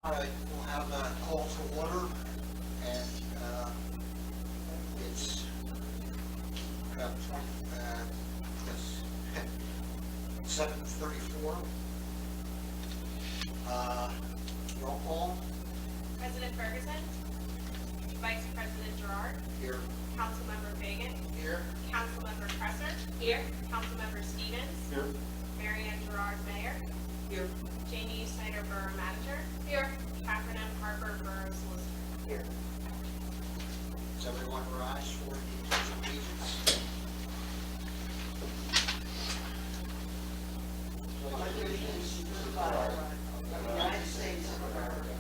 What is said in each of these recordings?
All right, we'll have a call to order, and it's about 7:34. Roll call. President Ferguson, Vice President Gerard, Here. Councilmember Fagan, Here. Councilmember Presser, here, Councilmember Stevens, Here. Mary Ann Gerard, Mayor, Here. Jamie Snyder, Borough Manager, here, Catherine M. Harper, Borough Solicitor. Here. Does everyone rise for the pledge of allegiance? Allegiance to the flag of the United States of America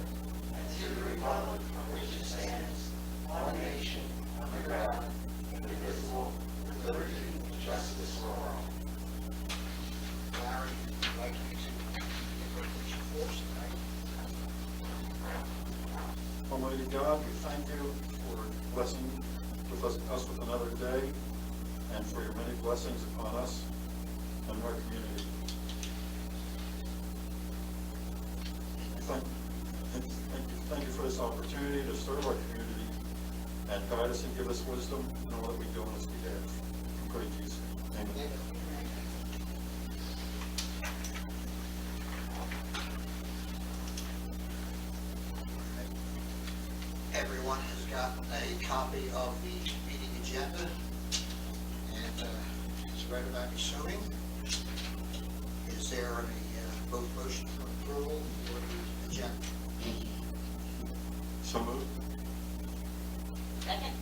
and to the republic for which it stands, one nation, under God, indivisible, with liberty and justice for all. Larry, I'd like you to give a presentation for us tonight. Almighty God, we thank you for blessing us with another day and for your many blessings upon us and our community. Thank you for this opportunity to serve our community and guide us and give us wisdom in all that we do on this behalf. In great Jesus' name. Amen. Everyone has gotten a copy of the meeting agenda, and it's read, I'm assuming. Is there a vote motion for approval for the agenda? So moved. Second.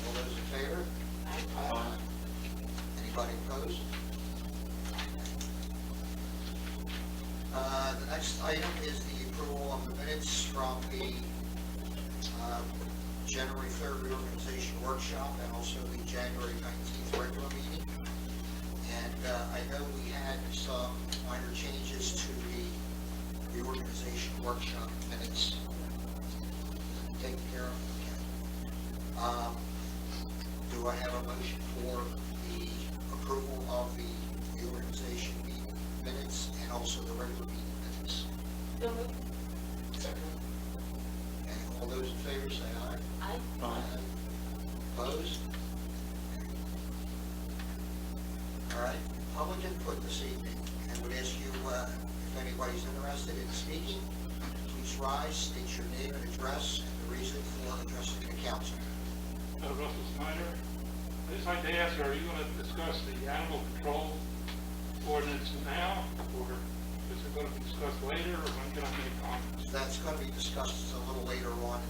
All those in favor? Aye. Anybody opposed? The next item is the approval of the minutes from the January 3rd reorganization workshop and also the January 19th regular meeting. And I know we had some minor changes to the reorganization workshop minutes taken care of. Okay. Do I have a motion for the approval of the reorganization meeting minutes and also the regular meeting minutes? So moved. Second. And all those in favor say aye. Aye. Aye. Opposed? All right, public input this evening. I would ask you, if anybody's interested in speaking, please rise, state your name and address, and the reason for addressing the council. Russell Snyder. I'd just like to ask, are you going to discuss the animal control ordinance now, or is it going to be discussed later, or when can I make comments? That's going to be discussed a little later on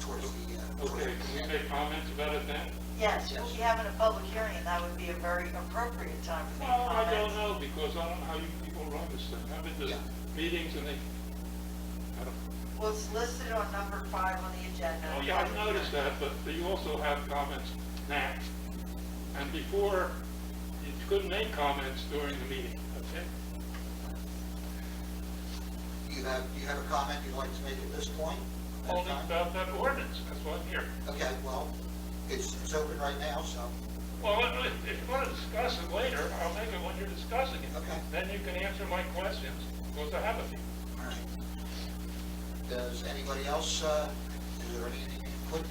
towards the... Okay, can we make comments about it then? Yes, we'll be having a public hearing, and that would be a very appropriate time for me to Well, I don't comment. know, because I don't know how you people run this thing. I've been to Yeah. meetings and I don't, Well, it's listed on number 5 on the agenda. oh yeah, I've noticed that, but you also have comments now. And before, you couldn't make comments during the meeting, okay? You have a comment you'd like to make at this point? Only about that ordinance, that's why I'm here. Okay, well, it's open right now, so, Well, if you want to discuss it later, I'll make it when you're discussing it. Okay. Then you can answer my questions, because I have a few. all right. Does anybody else, is there any input?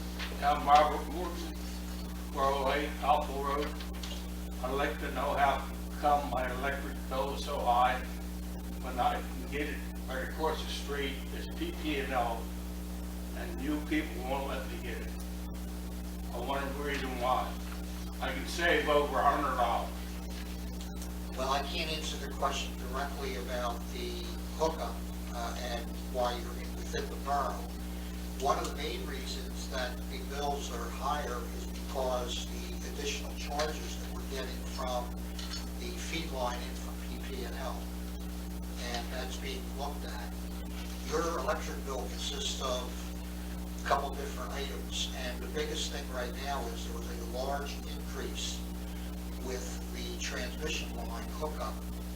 I'm Robert Morton, Borough 8, Alpha Road. I'd like to know how come my electric bill is so high when I can get it right across the street. It's PP&L, and you people won't let me get it. I wonder the reason why. I can save over $100. Well, I can't answer the question directly about the hookup and why you're within the borough. One of the main reasons that the bills are higher is because the additional charges that we're getting from the feed line in from PP&L, and that's being looked at. Your electric bill consists of a couple different items, and the biggest thing right now is there was a large increase with the transmission line hookup.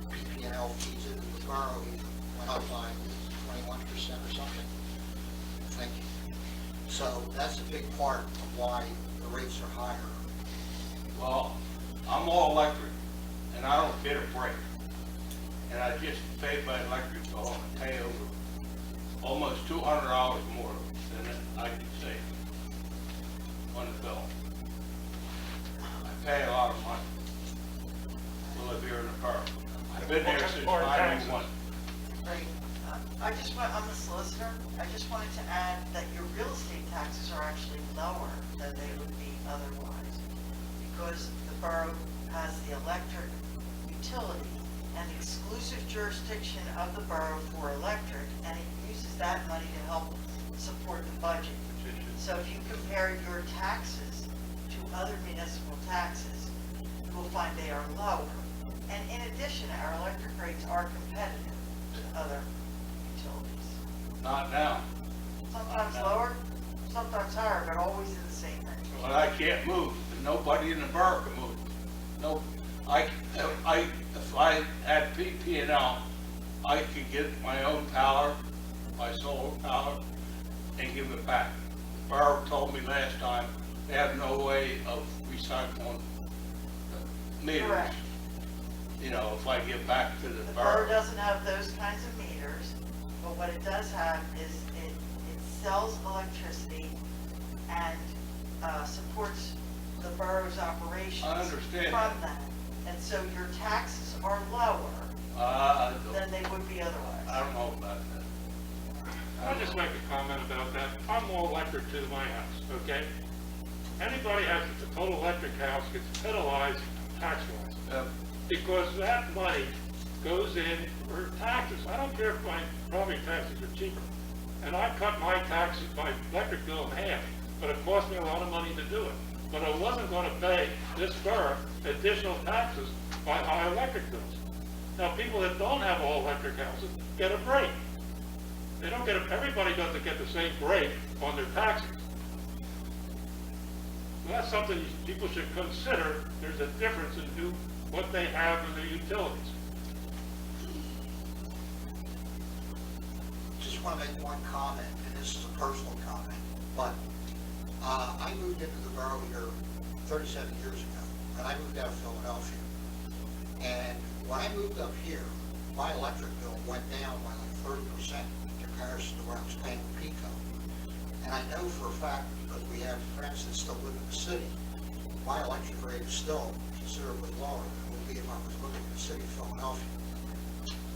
PP&L feeds into the borough, it went up by 21% or something, I think. So that's a big part of why the rates are higher. Well, I'm all electric, and I don't get a break. And I just paid my electric bill and pay over almost $200 more than I could save on the bill. I pay a lot of money to live here in the borough. I've been here since More taxes. 91. Right. I just want, I'm the solicitor, I just wanted to add that your real estate taxes are actually lower than they would be otherwise, because the borough has the electric utility and exclusive jurisdiction of the borough for electric, and it uses that money to help support the budget. So if you compare your taxes to other municipal taxes, you will find they are lower. And in addition, our electric rates are competitive with other utilities. Not now. Sometimes lower, sometimes higher, but always in the same range. But I can't move, and nobody in the borough can move. No, if I had PP&L, I could get my own power, my solar power, and give it back. The borough told me last time, they have no way of recycling meters. Correct. You know, if I give back to the The borough borough. doesn't have those kinds of meters, but what it does have is it sells electricity and supports the borough's operations. I understand from that. And so your taxes are lower than they would be otherwise. I don't know about that. I'll just make a comment about that. I'm all electric to my house, okay? Anybody has a total electric house gets penalized tax-wise, because that money goes in for taxes. I don't care if my property taxes are cheaper. And I cut my taxes, my electric bill in half, but it cost me a lot of money to do it. But I wasn't gonna pay this borough additional taxes by high electric bills. Now, people that don't have all electric houses get a break. They don't get, everybody doesn't get the same break on their taxes. So that's something people should consider. There's a difference in what they have in their utilities. Just want to make one comment, and this is a personal comment, but I moved into the borough here 37 years ago, and I moved out of Philadelphia. And when I moved up here, my electric bill went down by like 30% in comparison to what I was paying with PICO. And I know for a fact, because we have friends that still live in the city, my electric rate is still considerably lower than it would be if I was living in the city of Philadelphia.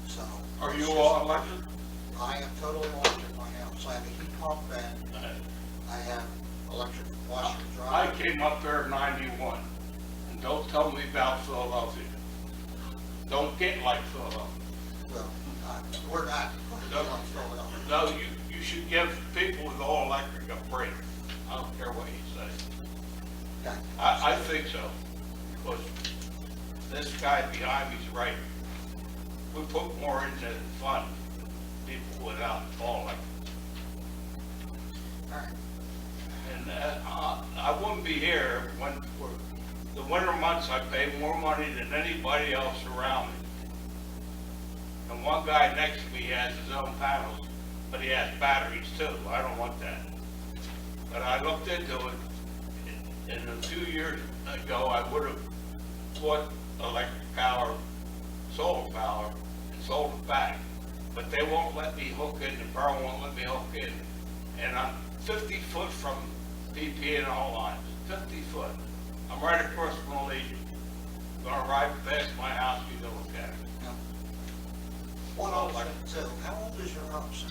So. Are it's you just- all electric? I am totally electric in my house. I have a heat pump and I have electric washer and I dryer. came up there in 91, and don't tell me about Philadelphia. Don't get like Philadelphia. Well, we're not like Philadelphia. No, you should give people with all electric a break. I don't care what you say. Okay. I think so, because this guy behind me's right. We put more into the fund, people without all electric. All right. And I wouldn't be here when, for the winter months, I pay more money than anybody else around me. And one guy next to me has his own panels, but he has batteries too. I don't want that. But I looked into it, and a few years ago, I would have bought electric power, solar power, and sold it back. But they won't let me hook in, the borough won't let me hook in. And I'm 50 foot from PP and all lines, 50 foot. I'm right across from the Legion. Gonna ride past my house, you can look at it. Now, one other thing too, how old is your home, sir?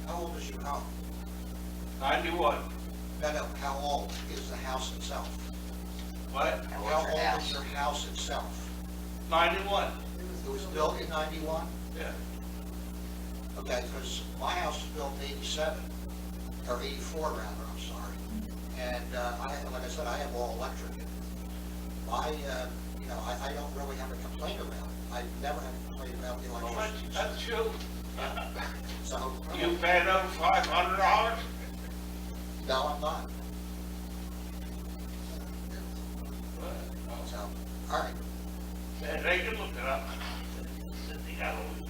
How old is your home? 91. No, how old is the house itself? What? How old is your house itself? 91. It was built in 91? Yeah. Okay, because my house was built in 87, or 84 rather, I'm sorry. And like I said, I have all electric. I don't really have a complaint about it. I've never had a complaint about the Well, electricity. that's you. So, You paid over $500? no, I'm not. So, all right. Yeah, they can look it up. They got all the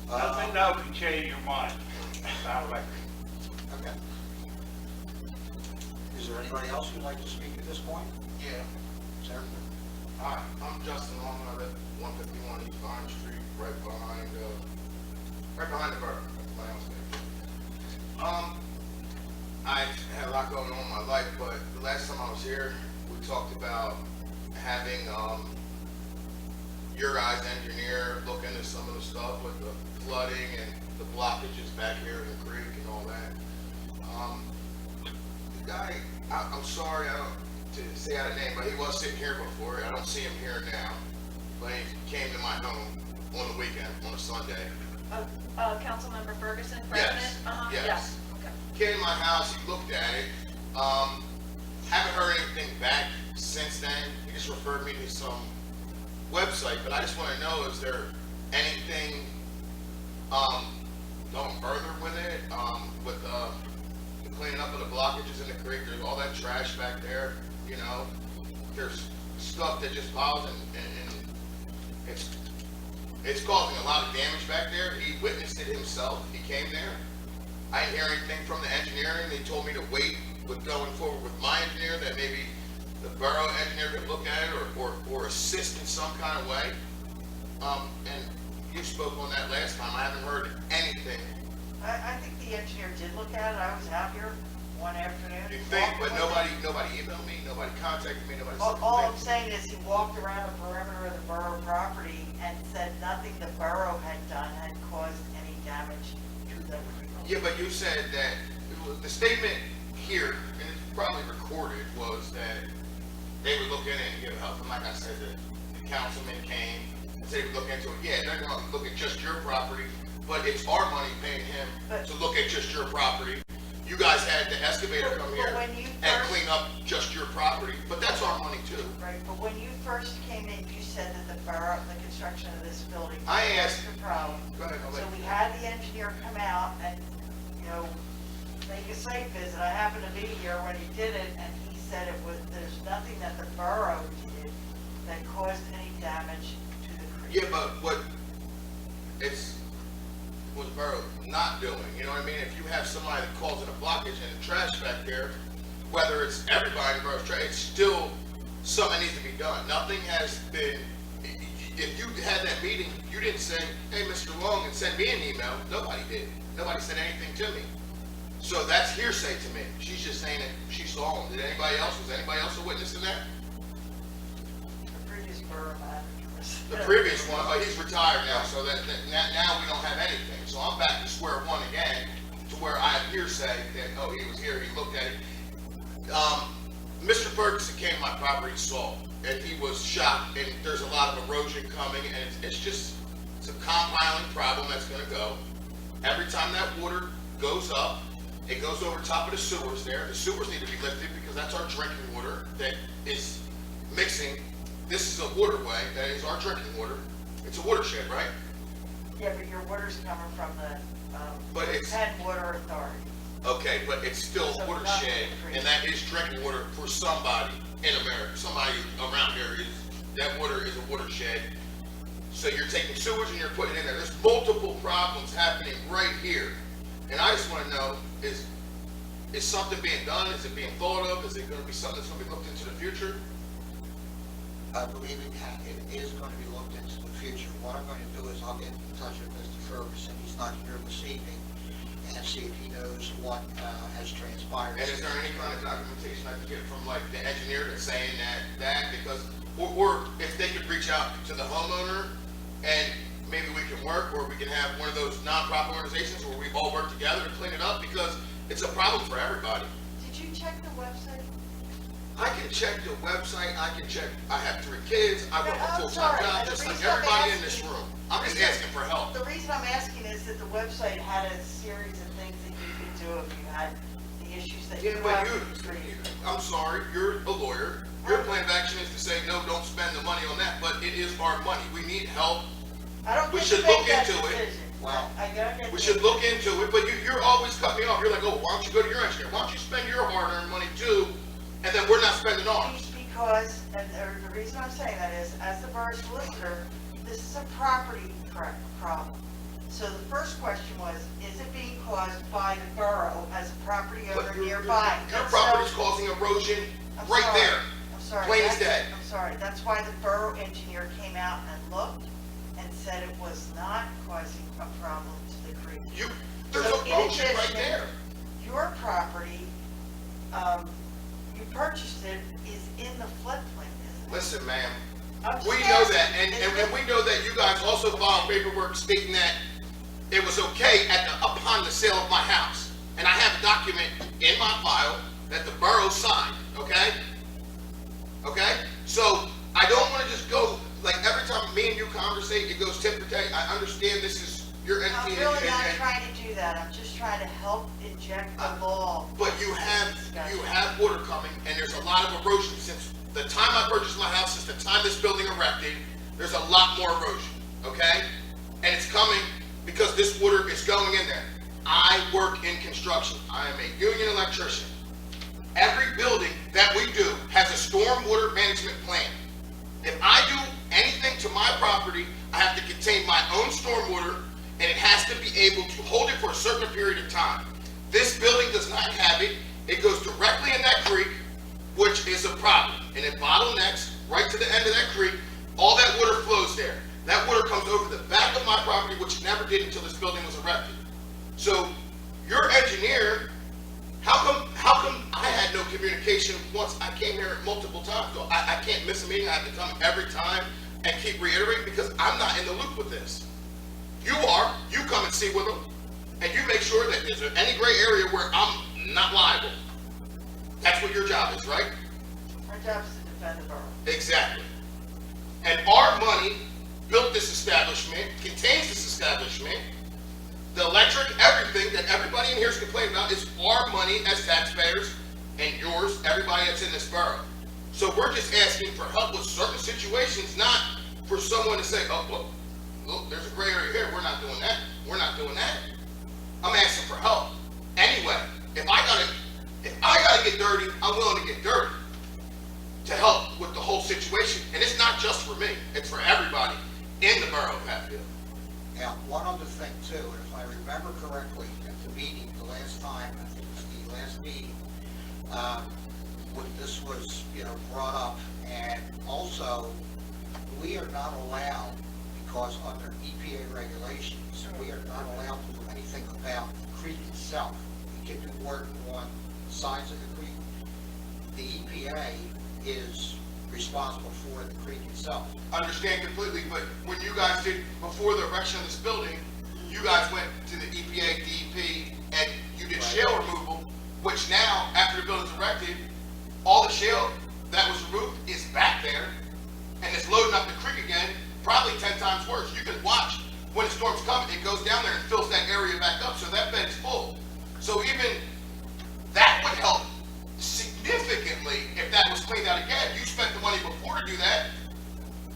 Let me know if you change your mind. Not electric. Okay. Is there anybody else who'd like to speak at this point? Yeah. Sir? Hi, I'm Justin Long, I live at 151 East Vine Street, right behind the Borough, that's my house name. I had a lot going on in my life, but the last time I was here, we talked about having, your guys' engineer look into some of the stuff with the flooding and the blockages back here in the creek and all that. The guy, I'm sorry, I don't, to say out of name, but he was sitting here before. I don't see him here now, but he came to my home on the weekend, on a Sunday. Councilmember Ferguson, Yes, President? Uh-huh, yes. Okay. Came to my house, he looked at it. Haven't heard anything back since then. He just referred me to some website, but I just want to know, is there anything going further with it? With the cleaning up of the blockages in the creek, there's all that trash back there, you know? There's stuff that just piles and it's causing a lot of damage back there. He witnessed it himself. He came there. I didn't hear anything from the engineering. They told me to wait with going forward with my engineer, that maybe the borough engineer could look at it or assist in some kind of way. And you spoke on that last time. I haven't heard anything. I think the engineer did look at it. I was out here one afternoon. You think, but walking with nobody him. emailed me, nobody contacted me, nobody said All I'm anything. saying is he walked around the perimeter of the borough property and said nothing the borough had done had caused any damage to the. Yeah, but you said that, the statement here, and it's probably recorded, was that they would look in it and give help. And like I said, the councilman came and said he would look into it. Yeah, they're gonna look at just your property, but it's our money paying him to look at just your property. You guys had the excavator come here But when you and first- clean up just your property, but that's our money too. Right, but when you first came in, you said that the borough, the construction of this building I was asked- the problem. Go ahead, I'll let So you. we had the engineer come out and, you know, make a site visit. I happened to be here when he did it, and he said it was, there's nothing that the borough did that caused any damage to the creek. Yeah, but what was Borough not doing, you know what I mean? If you have somebody that calls it a blockage and a trash back there, whether it's everybody in Borough's trash, it's still something needs to be done. Nothing has been, if you had that meeting, you didn't say, hey, Mr. Long, and send me an email. Nobody did. Nobody said anything to me. So that's hearsay to me. She's just saying that she saw him. Did anybody else, was anybody else a witness in that? The previous borough manager was. The previous one, but he's retired now, so now we don't have anything. So I'm back to square one again, to where I have hearsay that, oh, he was here, he looked at it. Mr. Ferguson came to my property, saw, and he was shocked, and there's a lot of erosion coming, and it's a compiling problem that's gonna go. Every time that water goes up, it goes over top of the sewers there. The sewers need to be lifted because that's our drinking water that is mixing. This is a waterway, that is our drinking water. It's a watershed, right? Yeah, but your water's coming from the, But it's- Penn Water Authority. Okay, but it's still a watershed, and that is drinking water for somebody in America. Somebody around here that water is a watershed. So you're taking sewage and you're putting it in there. There's multiple problems happening right here. And I just want to know, is something being done? Is it being thought of? Is it going to be something that's going to be looked into the future? I believe it is going to be looked into the future. What I'm going to do is I'll get in touch with Mr. Ferguson, he's not here this evening, and see if he knows what has transpired. And is there any kind of documentation I can get from like the engineer that's saying that because, or if they could reach out to the homeowner and maybe we can work, or we can have one of those nonprofit organizations where we all work together to clean it up, because it's a problem for everybody. Did you check the website? I can check the website, I have 3 kids, I work a I'm full-time sorry, job, the just like reason I'm everybody in this asking- room. I'm just asking for help. The reason I'm asking is that the website had a series of things that you could do if you had the issues that you Yeah, but have you, with the street. I'm sorry, you're a lawyer. Your plan of action is to say, no, don't spend the money on that, but it is our money. We need help. I don't we get should to make look that into it. decision. Well, I don't get We to- should look into it, but you're always cutting me off. You're like, oh, why don't you go to your engineer? Why don't you spend your hard-earned money too, and then we're not spending ours? Because, and the reason I'm saying that is, as the borough solicitor, this is a property problem. So the first question was, is it being caused by the borough as a property But owner your nearby? Your And property's so- causing erosion I'm right sorry. there. I'm sorry. Plain as that's- day. I'm sorry, that's why the borough engineer came out and looked and said it was not causing a problem to the creek. There's So in erosion right addition, there. Your property, you purchased it, is in the floodplain, isn't it? Listen, ma'am, I'm just we know asking, that, and we know that you guys also filed paperwork stating that it was okay upon the sale of my house. And I have a document in my file that the borough signed, okay? Okay? So, I don't wanna just go, like, every time me and you conversate, it goes tit for tat. I understand this is your I'm entity. really not trying to do that, I'm just trying to help inject the law. But you have water coming, and there's a lot of erosion since the time I purchased my house, since the time this building erected, there's a lot more erosion, okay? And it's coming because this water is going in there. I work in construction. I am a union electrician. Every building that we do has a stormwater management plan. If I do anything to my property, I have to contain my own stormwater, and it has to be able to hold it for a certain period of time. This building does not have it. It goes directly in that creek, which is a problem. And it bottlenecks right to the end of that creek. All that water flows there. That water comes over the back of my property, which it never did until this building was erected. So, your engineer, how come I had no communication once I came here multiple times? So I can't miss a meeting. I have to come every time and keep reiterating because I'm not in the loop with this. You are. You come and see with them, and you make sure that there's any gray area where I'm not liable. That's what your job is, right? Our job is to defend the borough. Exactly. And our money built this establishment, contains this establishment. The electric, everything that everybody in here is complaining about is our money as taxpayers and yours, everybody that's in this borough. So we're just asking for help with certain situations, not for someone to say, oh, look, there's a gray area here, we're not doing that, we're not doing that. I'm asking for help. Anyway, if I gotta get dirty, I'm willing to get dirty to help with the whole situation. And it's not just for me, it's for everybody in the borough of Hatfield. Now, one other thing too, and if I remember correctly, at the meeting, the last time, I think it was the last meeting, when this was, brought up, and also, we are not allowed, because under EPA regulations, we are not allowed to do anything about the creek itself. We can do work on the sides of the creek. The EPA is responsible for the creek itself. Understand completely, but when you guys did, before the erection of this building, you guys went to the EPA, DEP, and you did shale removal, which now, after the building's erected, all the shale that was removed is back there, and it's loading up the creek again, probably 10 times worse. You can watch when the storms come, it goes down there and fills that area back up, so that bed's full. So even that would help significantly if that was cleaned out again. You spent the money before to do that,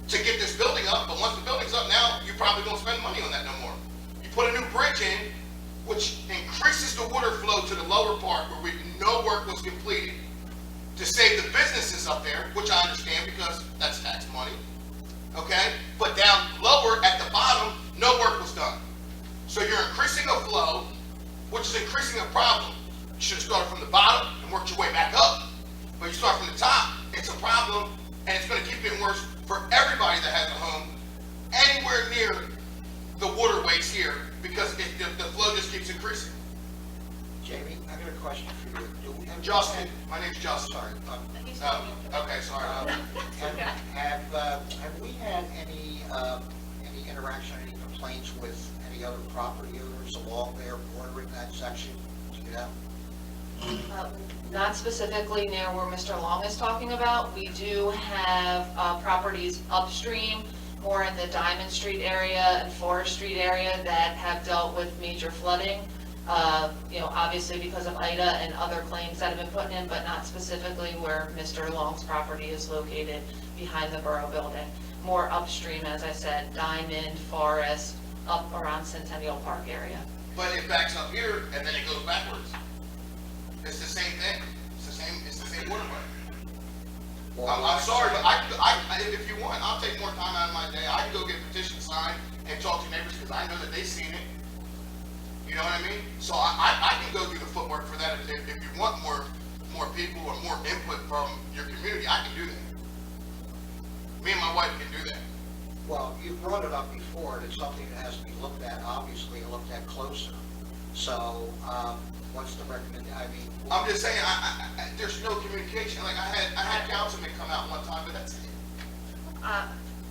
to get this building up, but once the building's up now, you probably don't spend money on that no more. You put a new bridge in, which increases the water flow to the lower part where no work was completed to save the businesses up there, which I understand because that's tax money, okay? But down lower at the bottom, no work was done. So you're increasing a flow, which is increasing a problem. You should have started from the bottom and worked your way back up. But you start from the top, it's a problem, and it's going to keep getting worse for everybody that has a home anywhere near the waterways here because the flow just keeps increasing. Jamie, I got a question for you. Justin, my name's Justin. Sorry. Okay, sorry. Have we had any interaction, any complaints with any other property owners along there bordering that section? Do you know? Not specifically near where Mr. Long is talking about. We do have properties upstream, more in the Diamond Street area and Forest Street area that have dealt with major flooding. Obviously because of Ida and other claims that have been put in, but not specifically where Mr. Long's property is located behind the Borough building. More upstream, as I said, Diamond, Forest, up around Centennial Park area. But it backs up here and then it goes backwards. It's the same thing. It's the same waterway. I'm sorry, but if you want, I'll take more time out of my day. I can go get a petition signed and talk to neighbors because I know that they've seen it. You know what I mean? So I can go do the footwork for that if you want more more people or more input from your community, I can do that. Me and my wife can do that. Well, you brought it up before, and it's something that has to be looked at, obviously, and looked at closer. So, what's the recommendation? I mean. I'm just saying, there's no communication. Like, I had councilmen come out one time, but that's it.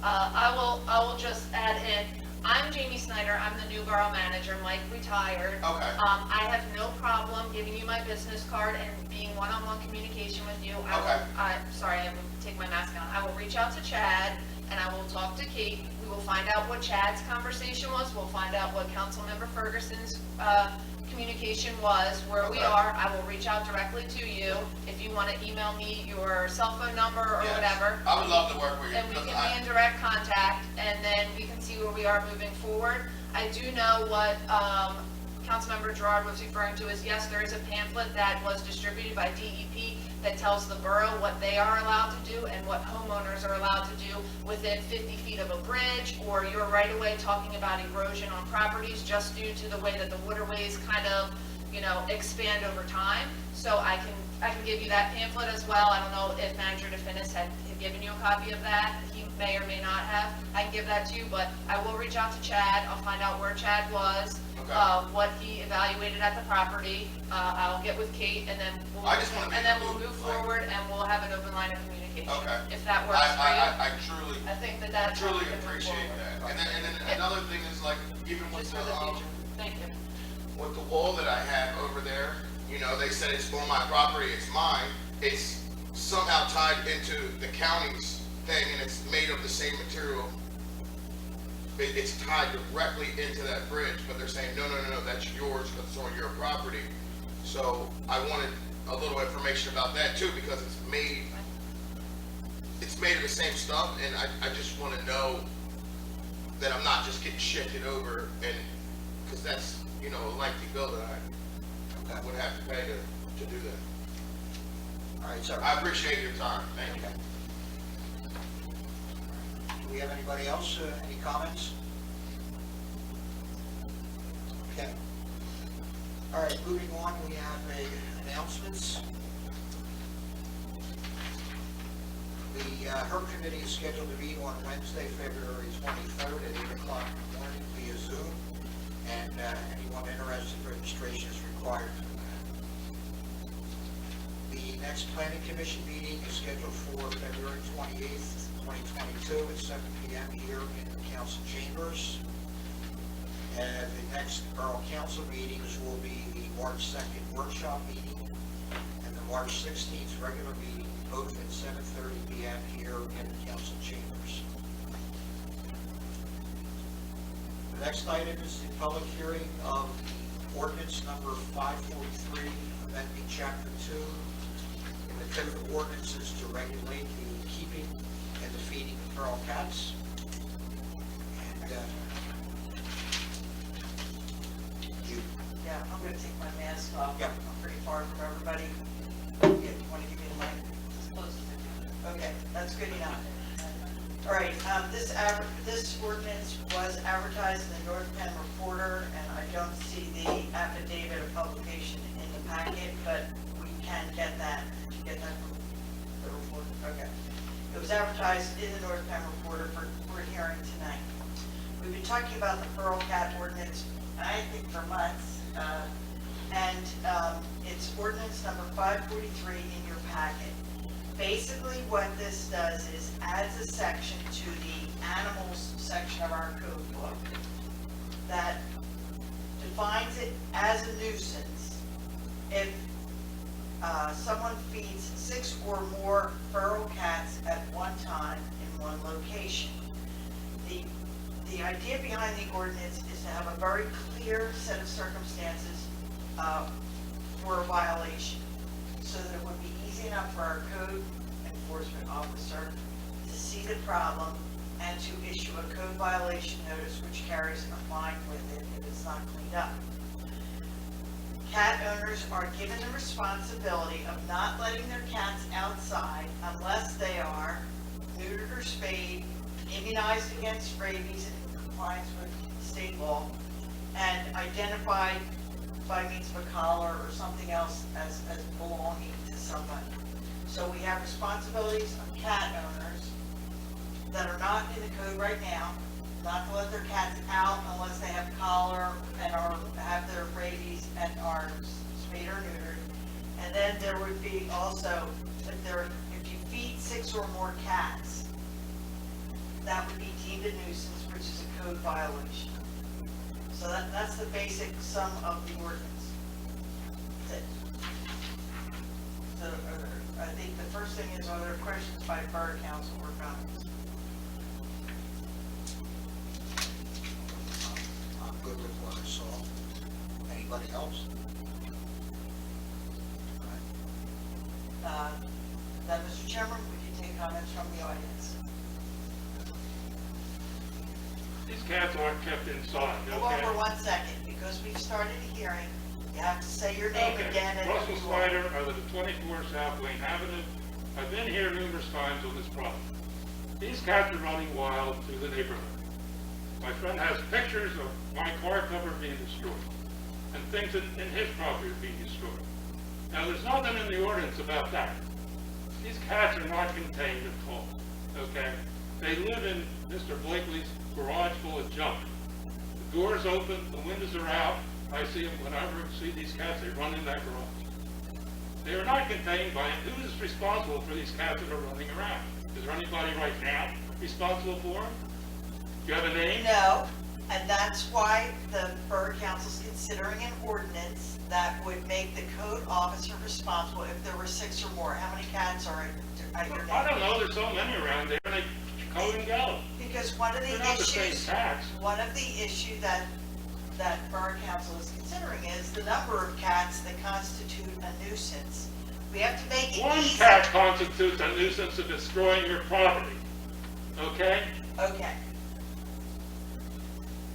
I will just add in, I'm Jamie Snyder, I'm the new borough manager, Mike retired. Okay. I have no problem giving you my business card and being one-on-one communication with you. Okay. Sorry, I will take my mask on. I will reach out to Chad and I will talk to Kate. We will find out what Chad's conversation was, we'll find out what Councilmember Ferguson's, communication was, where we Okay. are. I will reach out directly to you. If you want to email me your cell phone number or Yes. whatever. I would love to work with you. And we because can be in direct contact, and then we can see where we are moving forward. I do know what Councilmember Gerard was referring to is, yes, there is a pamphlet that was distributed by DEP that tells the borough what they are allowed to do and what homeowners are allowed to do within 50 feet of a bridge, or you're right away talking about erosion on properties just due to the way that the waterways kind of, expand over time. So I can give you that pamphlet as well. I don't know if Manager DeFinis had given you a copy of that. He may or may not have. I can give that to you, but I will reach out to Chad. I'll find out where Chad was, Okay. what he evaluated at the property. I'll get with Kate, and then we'll move forward, and we'll have an open line of communication. Okay. If that works for you. I truly, I think that's how we truly can move appreciate forward. that. And then another thing is like, even with Just for the future. Thank you. with the wall that I have over there, they said it's on my property, it's mine. It's somehow tied into the county's thing, and it's made of the same material. It's tied directly into that bridge, but they're saying, no, that's yours because it's on your property. So I wanted a little information about that too, because it's made of the same stuff, and I just want to know that I'm not just getting shifted over, and, because that's, a lengthy bill that I would have to pay to do that. All right, sir. I appreciate your time, thank you. Do we have anybody else, any comments? Okay. All right, moving on, we have announcements. The HERB committee is scheduled to meet on Wednesday, February 23rd at 8 o'clock in the morning via Zoom, and anyone interested, registration is required for that. The next planning commission meeting is scheduled for February 28th, 2022 at 7 p.m. here in the council chambers. And the next borough council meetings will be the March 2nd workshop meeting and the March 16th regular meeting, both at 7:30 p.m. here in the council chambers. The next item is the public hearing of the ordinance number 543, amending chapter 2 in the Code of Ordinances to regulate the keeping and the feeding of feral cats. And, Yeah, I'm gonna take my mask off. Yep. I'm pretty far from everybody. Yeah, you wanna give me the mic? As close as I can. Okay, that's good enough. All right, this ordinance was advertised in the North Penn Reporter, and I don't see the affidavit of publication in the packet, but we can get that. Did you get that from the report? Okay. It was advertised in the North Penn Reporter for hearing tonight. We've been talking about the feral cat ordinance, I think, for months. It's ordinance number 543 in your packet. Basically, what this does is adds a section to the animals section of our code book that defines it as a nuisance if someone feeds 6 or more feral cats at one time in one location. The idea behind the ordinance is to have a very clear set of circumstances for a violation, so that it would be easy enough for our code enforcement officer to see the problem and to issue a code violation notice which carries a fine with it if it's not cleaned up. Cat owners are given the responsibility of not letting their cats outside unless they are neutered or spayed, immunized against rabies in compliance with state law, and identified by means of a collar or something else as belonging to somebody. So we have responsibilities of cat owners that are not in the code right now, not to let their cats out unless they have collar and have their rabies and are spayed or neutered. And then there would be also, if you feed 6 or more cats, that would be deemed a nuisance, which is a code violation. So that's the basic sum of the ordinance. That's it. So I think the first thing is, are there questions by Borough Council or comments? I'm good with what I saw. Anybody else? Then, Mr. Chairman, would you take comments from the audience? These cats aren't kept inside, Hold on okay? for 1 second, because we've started a hearing. You have to say your name Okay. again and who Russell you are. Snyder, I live at 24 South Wayne Avenue. I've been here numerous times on this property. These cats are running wild through the neighborhood. My friend has pictures of my car cover being destroyed, and things in his property are being destroyed. Now, there's nothing in the ordinance about that. These cats are not contained at all, okay? They live in Mr. Blakely's garage full of junk. The door's open, the windows are out. I see them whenever I see these cats, they run in that garage. They are not contained by, who is responsible for these cats that are running around? Is there anybody right now responsible for them? Do you have a name? No, and that's why the Borough Council's considering an ordinance that would make the code officer responsible if there were 6 or more. How many cats are at your I don't neighborhood? know, there's so many around there, and they come and go. Because one of the They're not the same issues, cats. one of the issue that Borough Council is considering is the number of cats that constitute a nuisance. We have to make it One easy. cat constitutes a nuisance of destroying your property, okay? Okay.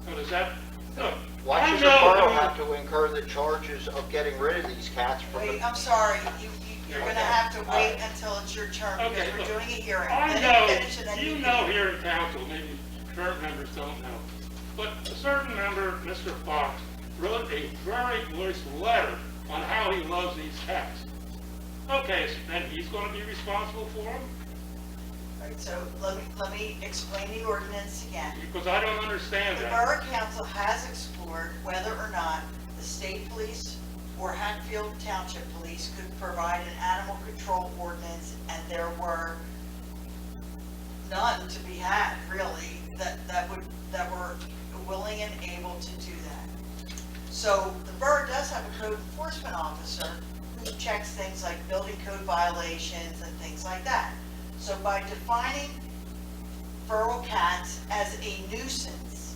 So does that, look, Why I should the know borough who- have to incur the charges of getting rid of these cats from Wait, the... I'm sorry, you're gonna have to wait Alright. until it's your turn, Okay, because we're look, doing a hearing. I Then know, finish and then you can- know here in council, maybe current members don't know, but a certain member, Mr. Fox, wrote a very voiced letter on how he loves these cats. Okay, so then he's gonna be responsible for them? Right, so let me explain the ordinance again. Because I don't understand The that. Borough Council has explored whether or not the state police or Hatfield Township Police could provide an animal control ordinance, and there were none to be had, really, that were willing and able to do that. So the borough does have a code enforcement officer who checks things like building code violations and things like that. So by defining feral cats as a nuisance,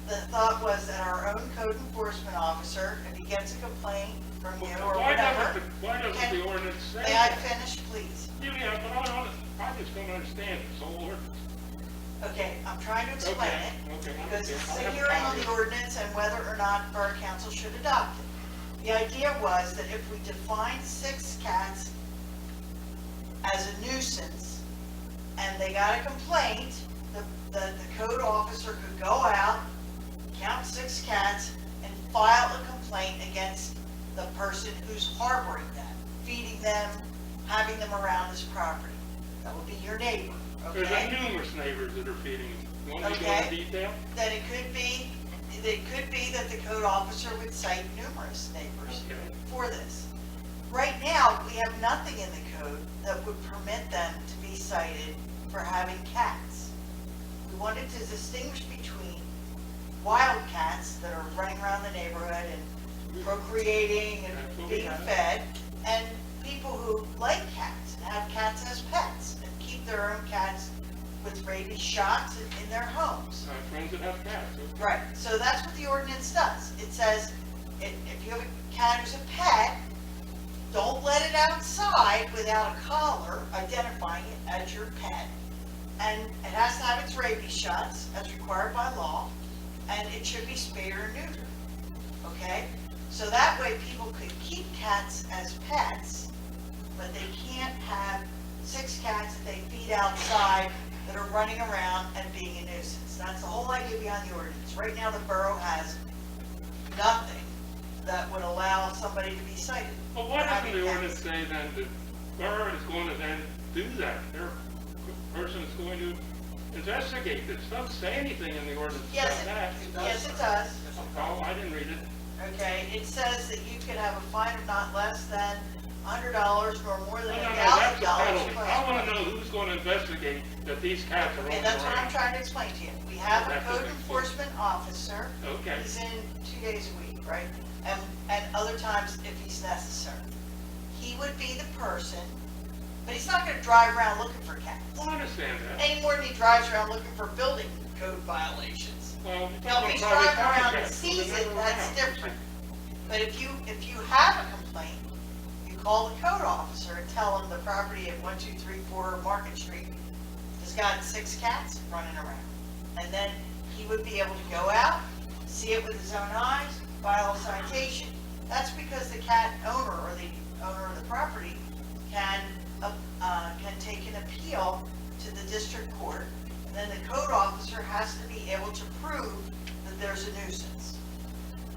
the thought was that our own code enforcement officer, if he gets a complaint from you or Why whatever, doesn't can- the ordinance say may I that? finish, please? Yeah, but I just don't understand this whole ordinance. Okay, I'm trying to explain Okay, it, okay, because okay. it's I the have hearing on time. the ordinance and whether or not Borough Council should adopt it. The idea was that if we define 6 cats as a nuisance, and they got a complaint, the code officer could go out, count 6 cats, and file a complaint against the person who's harboring them, feeding them, having them around his property. That would be your neighbor, There's okay? numerous neighbors that are feeding them. You want me to go Okay. into detail? Then it could be that the code officer would cite numerous neighbors Okay. for this. Right now, we have nothing in the code that would permit them to be cited for having cats. We wanted to distinguish between wild cats that are running around the neighborhood and procreating That's and what we being have. fed, and people who like cats and have cats as pets and keep their own cats with rabies shots in their homes. I have friends that have cats. Okay. Right, so that's what the ordinance does. It says, if you have a cat who's a pet, don't let it outside without a collar identifying it as your pet. And it has to have its rabies shots as required by law, and it should be spayed or neutered. Okay? So that way people could keep cats as pets, but they can't have 6 cats that they feed outside that are running around and being a nuisance. That's the whole idea behind the ordinance. Right now, the borough has nothing that would allow somebody to be cited. Well, why doesn't Having the cats. ordinance say then the borough is going to then do that? Their person is going to investigate this. It doesn't say anything in the ordinance Yes, about that. Yes, it does. Oh, I didn't read it. Okay, it says that you can have a fine of not less than $100 nor more than No, that's the $1,000. penalty. I want to know who's going to investigate that these cats are And roaming that's what I'm around. trying to explain to you. We have a That's code what it- enforcement officer. Okay. He's in 2 days a week, right? And other times if he's necessary. He would be the person, but he's not gonna drive around looking for cats. Well, I understand that. Any more than he drives around looking for building code violations. Well, Now, if he's probably driving around and cats, so sees they're it, never that's around. different. But if you have a complaint, you call the code officer and tell him the property at 1234 Market Street has got 6 cats running around. And then he would be able to go out, see it with his own eyes, file a citation. That's because the cat owner or the owner of the property can take an appeal to the district court. And then the code officer has to be able to prove that there's a nuisance.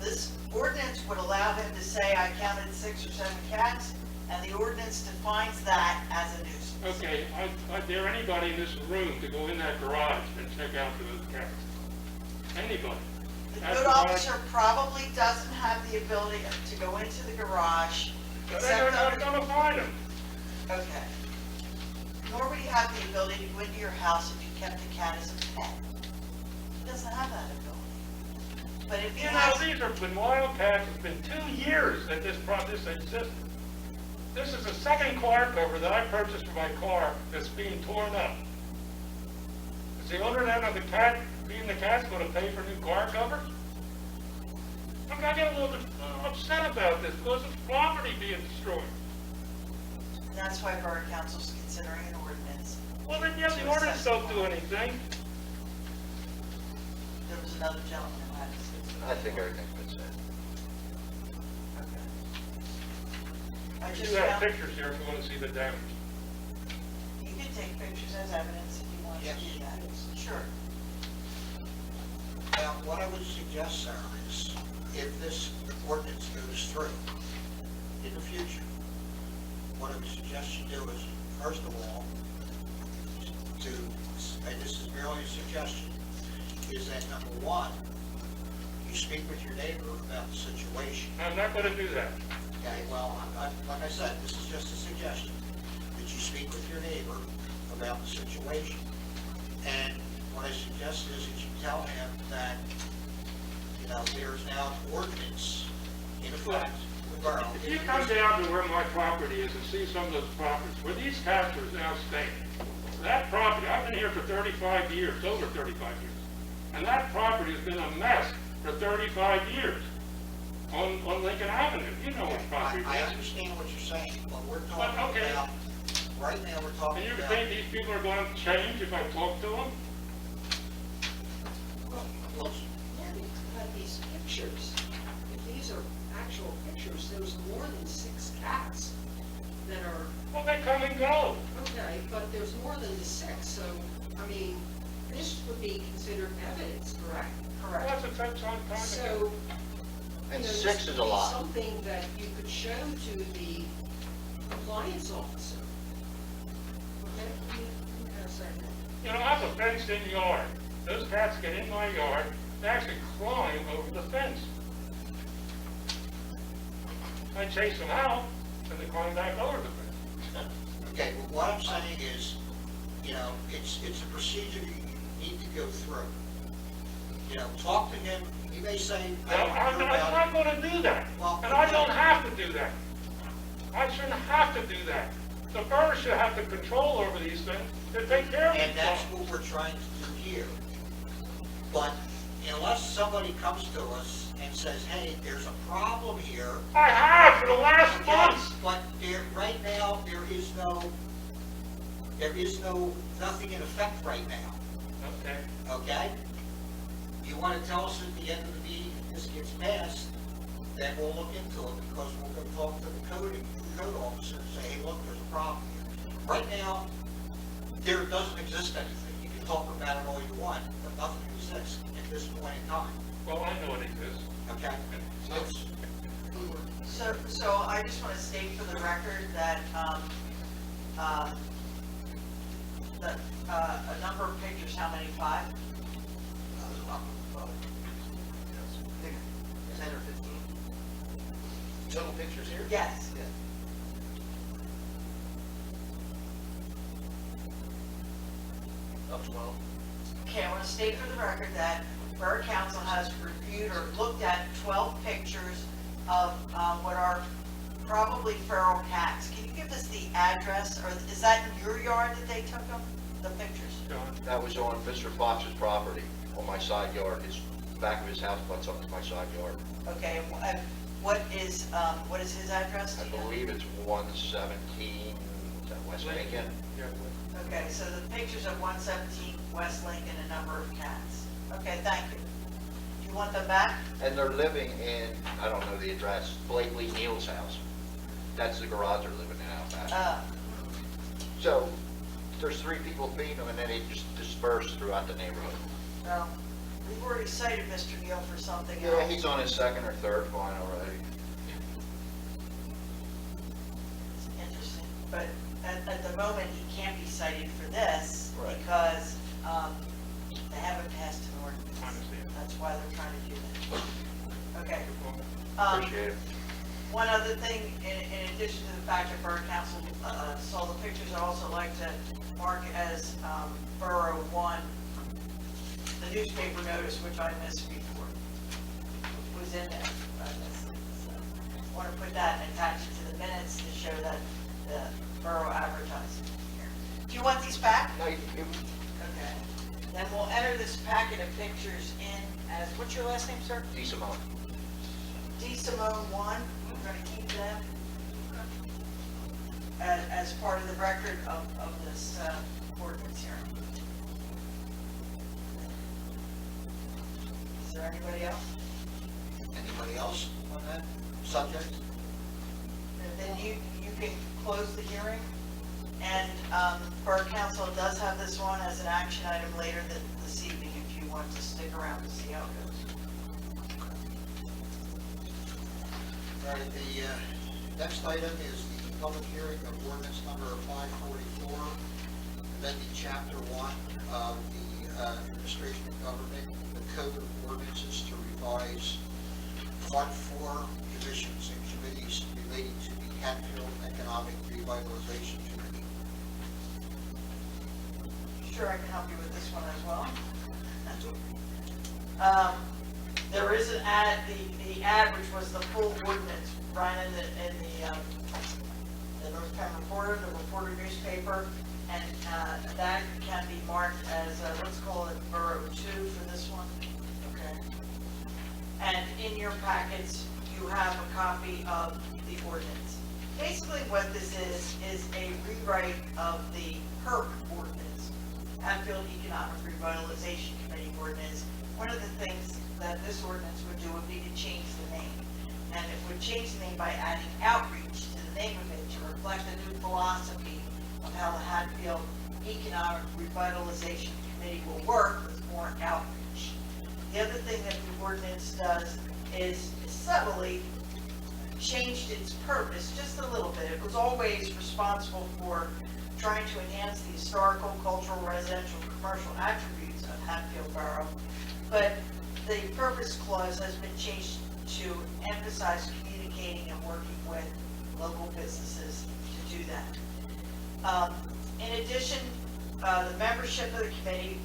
This ordinance would allow him to say, I counted 6 or 7 cats, and the ordinance defines that as a nuisance. Okay, I dare anybody in this room to go in that garage and check out for those cats. Anybody. The That's code why- officer probably doesn't have the ability to go into the garage, They're except not under, gonna find them. okay. Nor would he have the ability to go into your house if you kept a cat as a pet. He doesn't have that ability. But if he You know, has, these have been wild cats. It's been 2 years that this existed. This is the second car cover that I purchased for my car that's being torn up. Is the owner then of the cat, being the cat's gonna pay for new car covers? I'm gonna get a little bit upset about this because it's property being destroyed. and that's why Borough Council's considering an ordinance. Well, then, yeah, the ordinance don't do anything. There was another gentleman who had to. I think everything's been said. I You just have found, pictures here if you wanna see the damage. you can take pictures as evidence if you want to Yes. do that. Sure. Now, what I would suggest, Sarah, is if this ordinance goes through in the future, what I would suggest you do is, first of all, and this is merely a suggestion, is that number one, you speak with your neighbor about the situation. I'm not gonna do that. Okay, well, like I said, this is just a suggestion, that you speak with your neighbor about the situation. And what I suggest is that you tell him that, you know, there's now an ordinance in effect in the borough. If you come down to where my property is and see some of those properties, where these cats are now staying, that property, I've been here for 35 years, over 35 years, and that property has been a mess for 35 years on Lincoln Avenue. You know what property I it is. understand what you're saying, but we're But, talking okay. about, right now, we're And talking you about. think these people are going to change if I talk to them? Well, Look at these pictures. If these are actual pictures, there's more than 6 cats that are, Well, they come and go. okay, but there's more than the 6, so, I mean, this would be considered evidence, correct? Correct. Well, that's a tough time. So, And you know, 6 this is would a be lot. something that you could show to the compliance officer. Okay, you can say that. You know, I have a fenced-in yard. Those cats get in my yard, they actually climb over the fence. I chase them out, and they climb back over the fence. okay, well, what I'm saying is, you know, it's a procedure you need to go through. You know, talk to him, he may say, I Now, don't I'm know not about it. gonna do that, Well, and I don't have to do that. I shouldn't have to do that. The borough should have the control over these things to take care of And these that's problems. what we're trying to do here. But unless somebody comes to us and says, hey, there's a problem here. I have for the last Okay, month. but there, right now, there is nothing in effect right now, Okay. okay? You wanna tell us at the end of the meeting if this gets passed, then we'll look into it, because we're gonna talk to the code officer and say, hey, look, there's a problem here. Right now, there doesn't exist anything. You can talk about it all you want, but nothing exists at this point in time, Well, I know it exists. okay? So I just want to state for the record that, a number of pictures, how many, 5? 10 or 15. Total pictures here? Yes. Up 12. Okay, I want to state for the record that Borough Council has reviewed or looked at 12 pictures of what are probably feral cats. Can you give us the address, or is that in your yard that they took them, the pictures? John? That was on Mr. Fox's property, on my side yard. His back of his house butts up to my side yard. Okay, and what is his address? I Do you know? believe it's 117, is that West Lincoln? Yeah, Okay, so the pictures of 117 West Lincoln, a number of cats. Okay, thank you. Do you want them back? And they're living in, I don't know the address, Blakely Neal's house. That's the garage they're living in out back. So there's 3 people feeding them, and then they just disperse throughout the neighborhood. No, we've already cited Mr. Neal for something else. Yeah, he's on his 2nd or 3rd fine already. Interesting, but at the moment, he can't be cited for this Right. because they haven't passed an ordinance. I understand. That's why they're trying to do that. Okay. Appreciate it. One other thing, in addition to the fact that Borough Council saw the pictures, I'd also like to mark as Borough 1, the newspaper notice, which I missed before, was in there. I missed it. So I want to put that and attach it to the minutes to show that the borough advertising here. Do you want these back? No, you, Okay. Then we'll enter this packet of pictures in as, what's your last name, sir? D. Simone. D. Simone 1, we're going to keep them as part of the record of this ordinance here. Is there anybody else? Anybody else on that subject? And then you can close the hearing. And Borough Council does have this one as an action item later this evening if you want to stick around to see how it goes. All right, the next item is the public hearing of ordinance number 544, amending chapter 1 of the administration of government, the code of ordinances to revise part 4 divisions and committees relating to the Hatfield Economic Revitalization Committee. Sure, I can help you with this one as well. There is an ad, the ad, which was the full ordinance, ran in the North Penn Reporter, the Reporter newspaper, and that can be marked as, let's call it Borough 2 for this one, okay? And in your packets, you have a copy of the ordinance. Basically what this is a rewrite of the HERC ordinance, Hatfield Economic Revitalization Committee ordinance. One of the things that this ordinance would do would be to change the name. And it would change the name by adding outreach to the name of it to reflect a new philosophy of how the Hatfield Economic Revitalization Committee will work with more outreach. The other thing that the ordinance does is subtly changed its purpose just a little bit. It was always responsible for trying to enhance the historical, cultural, residential, and commercial attributes of Hatfield Borough. But the purpose clause has been changed to emphasize communicating and working with local businesses to do that. In addition, the membership of the committee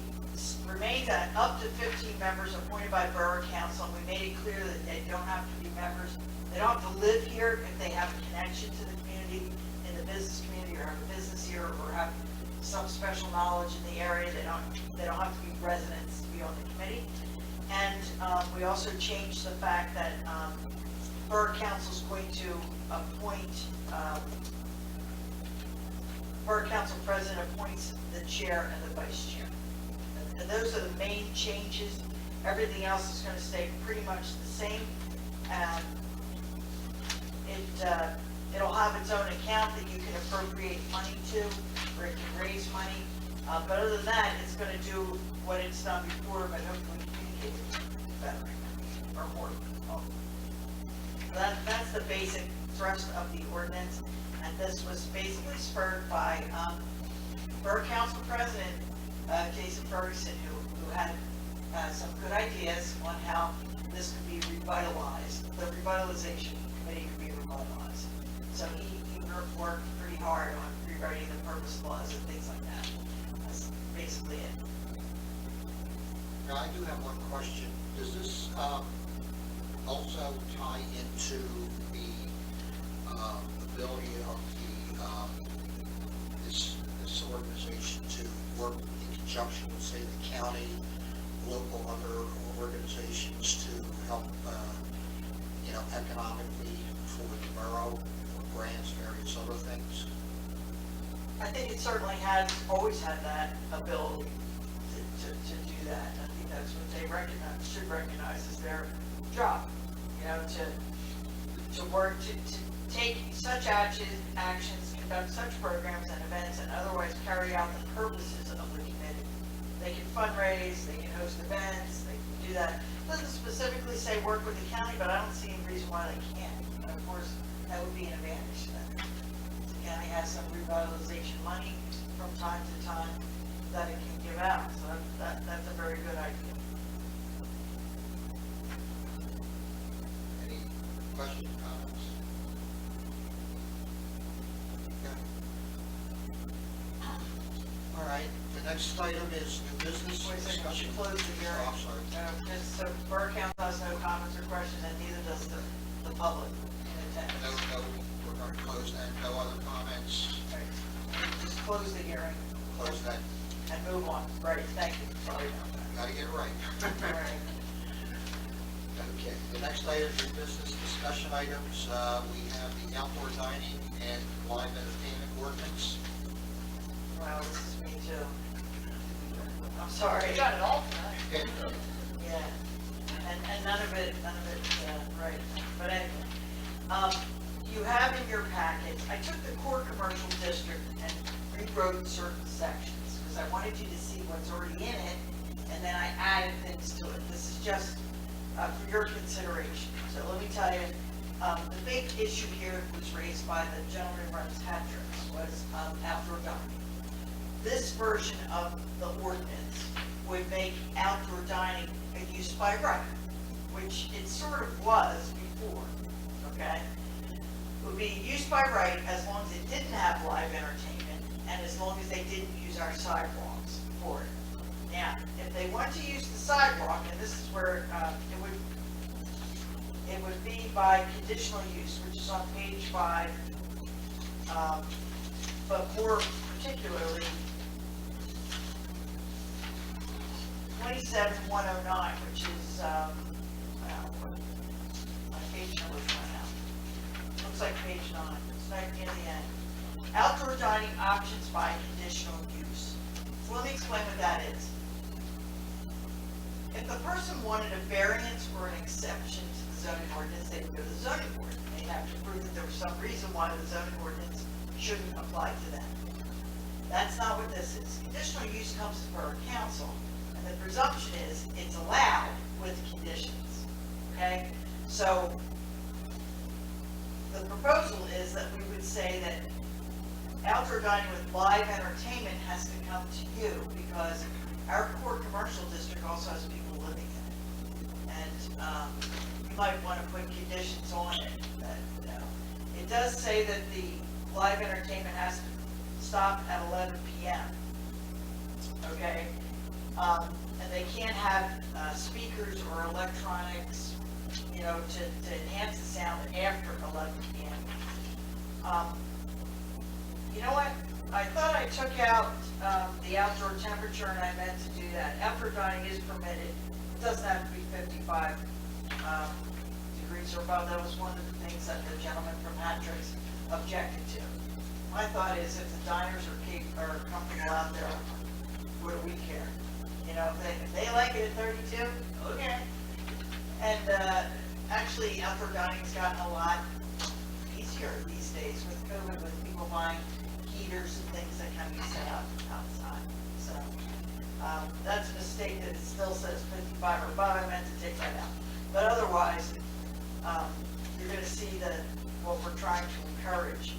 remains at up to 15 members appointed by Borough Council. And we made it clear that they don't have to be members. They don't have to live here if they have a connection to the community, in the business community, or have a business here, or have some special knowledge in the area. They don't have to be residents to be on the committee. And we also changed the fact that Borough Council is going to appoint, Borough Council President appoints the chair and the vice chair. And those are the main changes. Everything else is going to stay pretty much the same. It'll have its own account that you can appropriate money to, or it can raise money. But other than that, it's going to do what it's done before, but hopefully communicate it better or more. That's the basic thrust of the ordinance, and this was basically spurred by, Borough Council President, Jason Ferguson, who had, some good ideas on how this could be revitalized, the revitalization committee could be revitalized. So he worked pretty hard on rewriting the purpose clause and things like that. That's basically it. Now, I do have one question. Does this also tie into the ability of this organization to work in conjunction with, say, the county, local other organizations to help, economically for the borough, for grants, various other things? I think it certainly has, always had that ability to do that. I think that's what they should recognize as their job, to work, to take such actions, conduct such programs and events, and otherwise carry out the purposes of the committee. They can fundraise, they can host events, they can do that. It doesn't specifically say work with the county, but I don't see any reason why they can't. And of course, that would be an advantage to them. The county has some revitalization money from time to time that it can give out, so that's a very good idea. Any questions, comments? Okay. All right, the next item is new business Wait a second, we should discussion. close the hearing. Oh, I'm sorry. Just so Borough Council has no comments or questions, and neither does the public in attendance. We're going to close that, no other comments, Right. Just close the hearing close that, and move on. Right, thank you. Sorry about that. gotta get it right. All right. Okay, the next item is business discussion items. We have the outdoor dining and live entertainment ordinance. Wow, this is me too. I'm sorry. You got it all tonight. Yeah, and none of it, right, but anyway. You have in your packet, I took the core commercial district and rewrote certain sections, because I wanted you to see what's already in it, and then I added things to it. This is just for your consideration. So let me tell you, the big issue here was raised by the gentleman who runs Patrick's, was outdoor dining. This version of the ordinance would make outdoor dining a use by right, which it sort of was before, okay? It would be use by right as long as it didn't have live entertainment and as long as they didn't use our sidewalks for it. Now, if they want to use the sidewalk, and this is where it would be by conditional use, which is on page 5, but more particularly 27109, which is, my page number's run out. Looks like page 9, it's right near the end. Outdoor dining options by conditional use. So let me explain what that is. If the person wanted a variance or an exception to the zoning ordinance, they would go to the zoning board. They'd have to prove that there was some reason why the zoning ordinance shouldn't apply to them. That's not what this is. Conditional use comes to Borough Council, and the presumption is it's allowed with conditions, okay? So the proposal is that we would say that outdoor dining with live entertainment has to come to you because our core commercial district also has people living in it. And you might want to put conditions on it that, it does say that the live entertainment has to stop at 11 p.m. Okay? And they can't have speakers or electronics, to enhance the sound after 11 p.m. You know what? I thought I took out the outdoor temperature, and I meant to do that. Outdoor dining is permitted. It doesn't have to be 55 degrees or above. That was one of the things that the gentleman from Patrick's objected to. My thought is, if the diners are comfortable out there, what do we care? If they like it at 32, okay. And actually, outdoor dining's gotten a lot easier these days with COVID, with people buying heaters and things that can be set up outside. So that's a mistake that it still says 55 or above. I meant to take that out. But otherwise, you're gonna see what we're trying to encourage.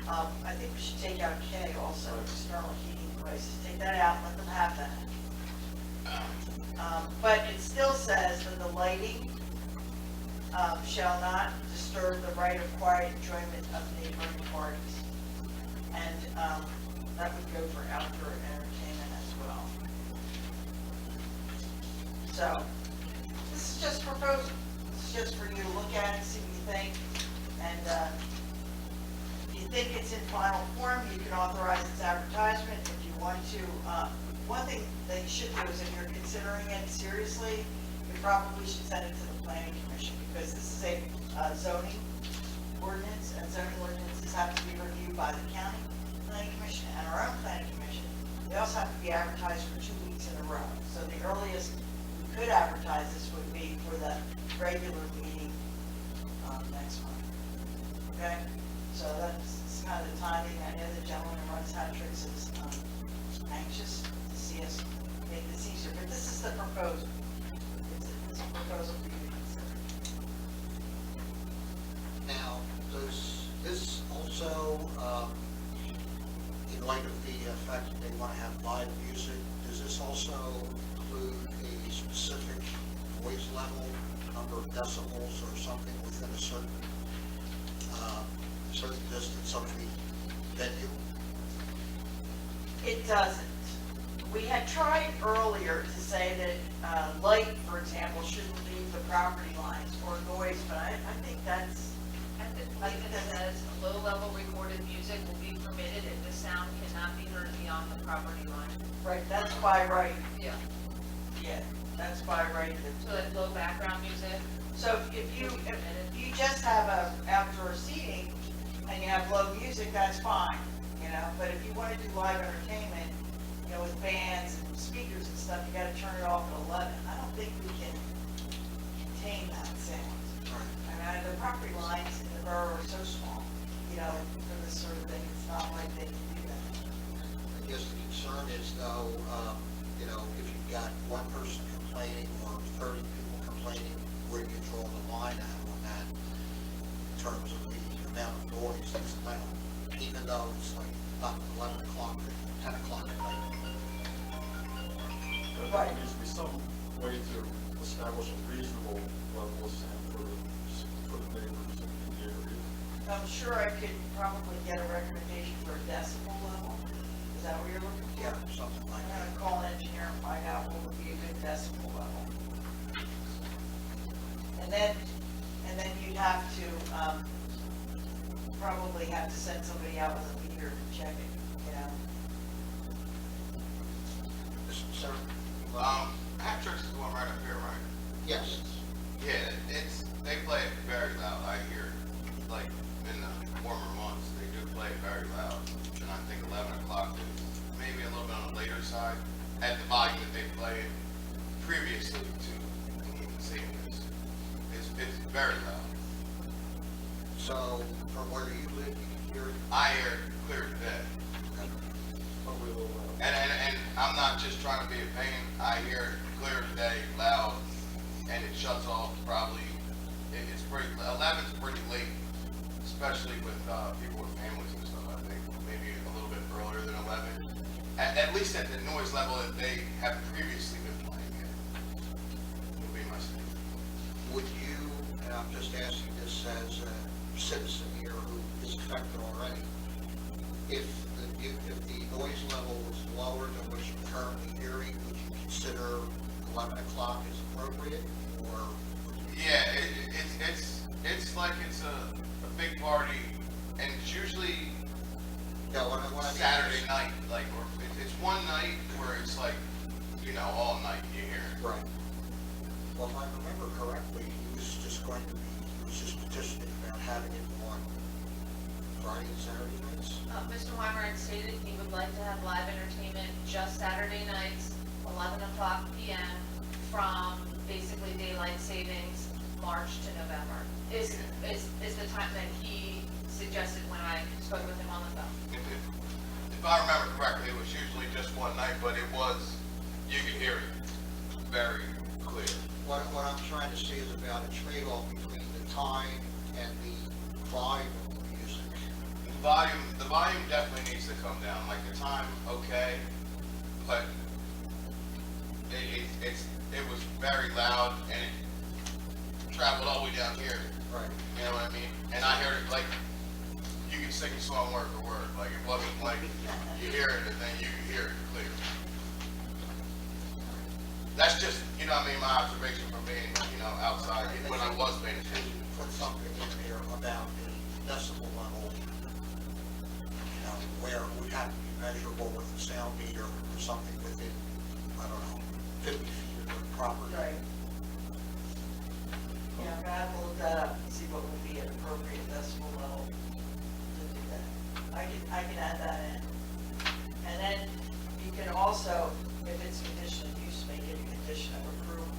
I think we should take out K also, external heating devices, take that out, let them have that. But it still says that the lighting, shall not disturb the right of quiet enjoyment of neighboring parties. And, that would go for outdoor entertainment as well. So, this is just proposal, this is just for you to look at and see what you think, and, if you think it's in final form, you can authorize its advertisement. If you want to, one thing that you should do is if you're considering it seriously, you probably should send it to the planning commission, because this is a zoning ordinance, and zoning ordinances have to be reviewed by the county planning commission and our own planning commission. They also have to be advertised for 2 weeks in a row. So the earliest we could advertise this would be for the regular meeting next month. Okay? So that's kind of the timing. I know the gentleman who runs Hat Tricks is anxious to see us make this easier, but this is the proposal. It's a proposal for you to consider. Now, does this also, in light of the fact that they want to have live music, does this also include a specific voice level, number of decibels or something within a certain distance of the venue? It doesn't. We had tried earlier to say that light, for example, shouldn't leave the property lines or noise, but I think that's, I believe it says low-level recorded music will be permitted if the sound cannot be heard beyond the property line. right, that's by right. Yeah. Yeah, that's by right. So like low background music. So if you just have a outdoor seating and you have low music, that's fine, you know, but if you want to do live entertainment, you know, with bands and speakers and stuff, you gotta turn it off at 11. I don't think we can contain that sound. I mean, the property lines in the borough are so small, you know, for this sort of thing, it's not like they can do that. I guess the concern is though, you know, if you've got one person complaining or 30 people complaining, where do you draw the line out on that in terms of the amount of noise that's allowed, even though it's like not 11 o'clock or 10 o'clock at night? There needs to be some way to establish a reasonable level of sound for the neighbors in the area. I'm sure I could probably get a recommendation for a decibel level. Is that what you're looking for? Yeah, something like I'm that. gonna call an engineer and find out what would be a good decibel level. And then you'd have to, probably have to send somebody out with a meter to check it, you know? Sir? Hat Tricks is the one right up here, right? Yes. Yeah, they play it very loud. I hear, like, in the warmer months, they do play it very loud. And I think 11 o'clock is maybe a little bit on the later side at the volume that they play it previously to even seeing this. It's very loud. So from where you live, you can hear it? I hear it clear as day. Probably a little loud. And I'm not just trying to be a pain. I hear it clear as day, loud, and it shuts off probably, it's pretty, 11's pretty late, especially with people with families and stuff. I think maybe a little bit earlier than 11. At least at the noise level that they have previously been playing it, would be my statement. Would you, and I'm just asking this as a citizen here who is affected already, if the noise level was lower than what you're currently hearing, would you consider 11 o'clock as appropriate, or? Yeah, it's like it's a big party, and it's usually No, what I mean is- Saturday night, like, or it's one night where it's like, you know, all night you hear it. Right. Well, if I remember correctly, he was just petitioning about having it on Friday and Saturday nights. Mr. Weimer had stated he would like to have live entertainment just Saturday nights, 11 o'clock PM, from basically daylight savings, March to November, is the time that he suggested when I spoke with him on the phone. If I remember correctly, it was usually just one night, but it was, you could hear it very clear. What I'm trying to see is about a trade-off between the time and the volume of the music. The volume definitely needs to come down, like the time, okay, but it was very loud and it traveled all the way down here, Right. you know what I mean? And I heard it like, you could sing a song word for word, like it wasn't like you hear it and then you can hear it clear. That's just, you know what I mean, my observation from being, you know, outside, when I was paying attention. Put something in there about the decibel level, you know, where it would have to be measurable with a sound meter or something within, I don't know, 50 feet of the property. Right. Yeah, I'm gonna have to look that up and see what would be an appropriate decibel level to do that. I can add that in. And then you can also, if it's conditional use, make it a condition of approval,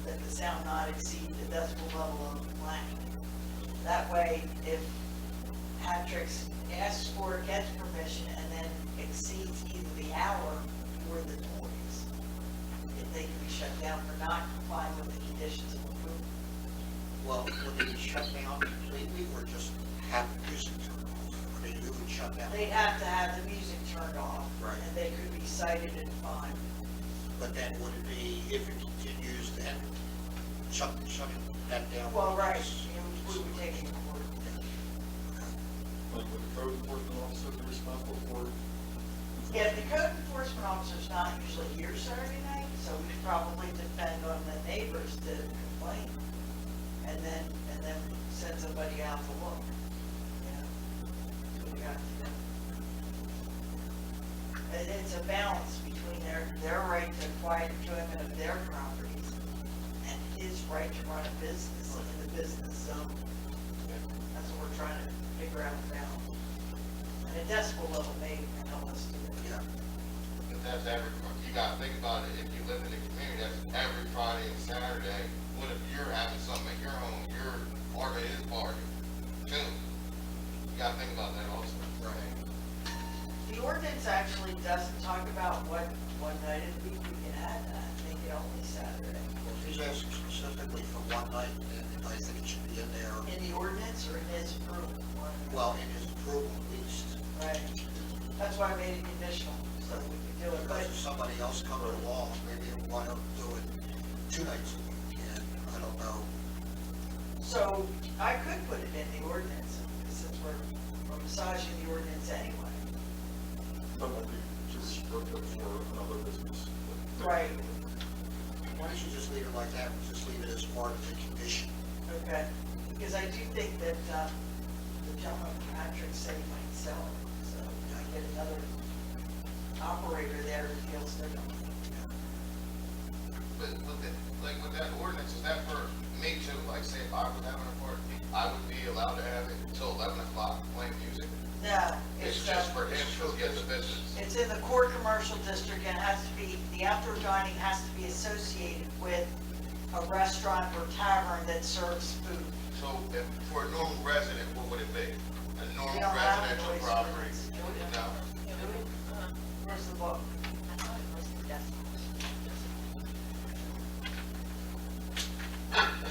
that the sound not exceed the decibel level of blank. That way, if Patrick's asks for, gets permission, and then exceeds either the hour or the noise, if they can be shut down for not complying with the conditions of approval. Well, would they shut down completely or just have the music turned off? I mean, who would shut down? They'd have to have the music turned off. Right. And they could be cited and fined. But then would it be, if it continues, then shutting that down? Well, right, we would take it to court. Like, would the code enforcement officer be responsible for? Yeah, the code enforcement officer's not usually here Saturday night, so we probably depend on the neighbors to complain. And then send somebody out to look. You know, that's what we have to do. And it's a balance between their right to quiet enjoyment of their properties and his right to run a business in the business zone. That's what we're trying to figure out now. And a decibel level may help us do it. Yeah. But that's you gotta think about it, if you live in the community, that's every Friday and Saturday. What if you're having something at your home, your part of his party, too? You gotta think about that also. Right. The ordinance actually doesn't talk about what one night of the week we can add that, make it only Saturday. Well, if he's asking specifically for one night, then I think it should be in there, In the ordinance or in his approval? well, in his approval at least. Right. That's why I made it conditional, so we could do it, but Because if somebody else comes along, maybe they want to do it 2 nights a week, and I don't know. so I could put it in the ordinance, since we're massaging the ordinance anyway. That won't be too restrictive for another business. Right. Why don't you just leave it like that, just leave it as part of the condition? Okay, because I do think that, the gentleman Patrick said he might sell it, so I get another operator there who feels differently. But with that ordinance, is that for me too? Like say if I was having a party, I would be allowed to have it until 11 o'clock playing music? No, It's just for him because he has a business. It's in the core commercial district and it has to be, the outdoor dining has to be associated with a restaurant or tavern that serves food. So if, for a normal resident, what would it be? A We normal don't have a residential noise property? ordinance. No? Where's the book?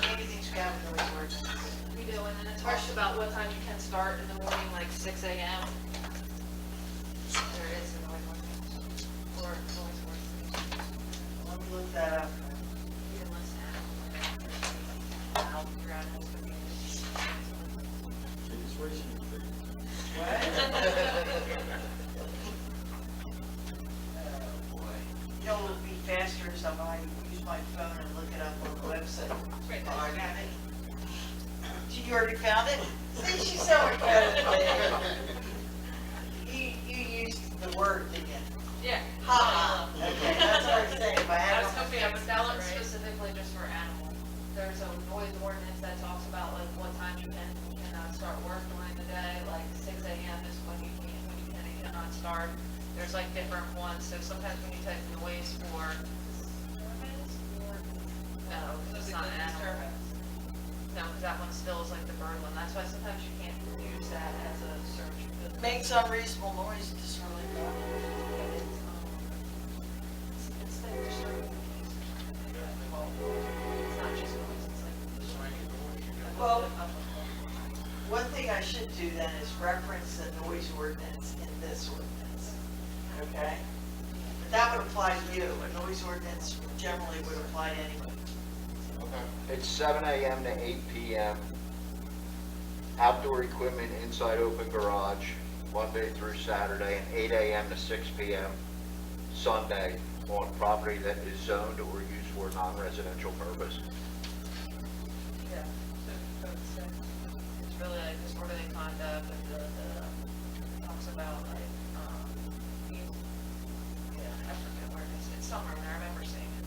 Anything's got a noise ordinance. We do, and then it talks about what time you can start in the morning, like 6 a.m. There is a noise ordinance. Or noise ordinance. Let me look that up. You can list animals, your animals could be. It's racing. What? Oh, boy. You know what would be faster is if I use my phone and look it up on the website. Right, Oh, I got it. You already found it? See, she's so incredible. You used the word, didn't you? Yeah. Ha ha. Okay, that's what I was saying. If I had it on my Yeah, phone, but that one's specifically just for animals. There's a noise ordinance that talks about like what time you can start work during the day, like 6 a.m. is when you can and cannot start. There's like different ones, so sometimes when you type noise for no, it's not an animal. No, because that one still is like the bird one. That's why sometimes you can't use that as a search. makes unreasonable noise disorderly conduct. It's like disturbing. Well, one thing I should do then is reference the noise ordinance in this ordinance, okay? But that would apply to you, a noise ordinance generally would apply to anyone. It's 7 a.m. to 8 p.m. Outdoor equipment inside open garage, Monday through Saturday, and 8 a.m. to 6 p.m. Sunday on property that is zoned or used for non-residential purpose. Yeah, so it's really like disorderly conduct and the talks about like, I forget where it is, it's somewhere in there, I remember seeing it.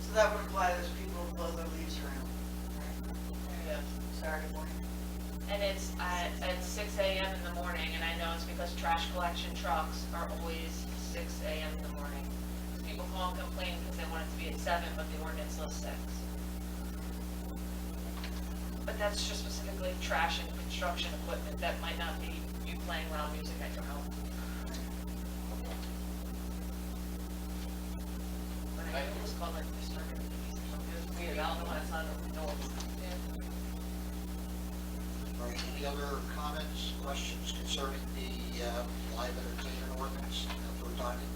So that would apply to those people who blow their leaves around, Yeah. Saturday morning. And it's at 6 a.m. in the morning, and I know it's because trash collection trucks are always 6 a.m. in the morning. People call and complain because they want it to be at 7, but the ordinance lists 6. But that's just specifically trash and construction equipment. That might not be you playing loud music at your home. But I know it was called like disturbing. It was weird. I don't know why it's not open doors. All right, any other comments, questions concerning the live entertainment ordinance, outdoor dining?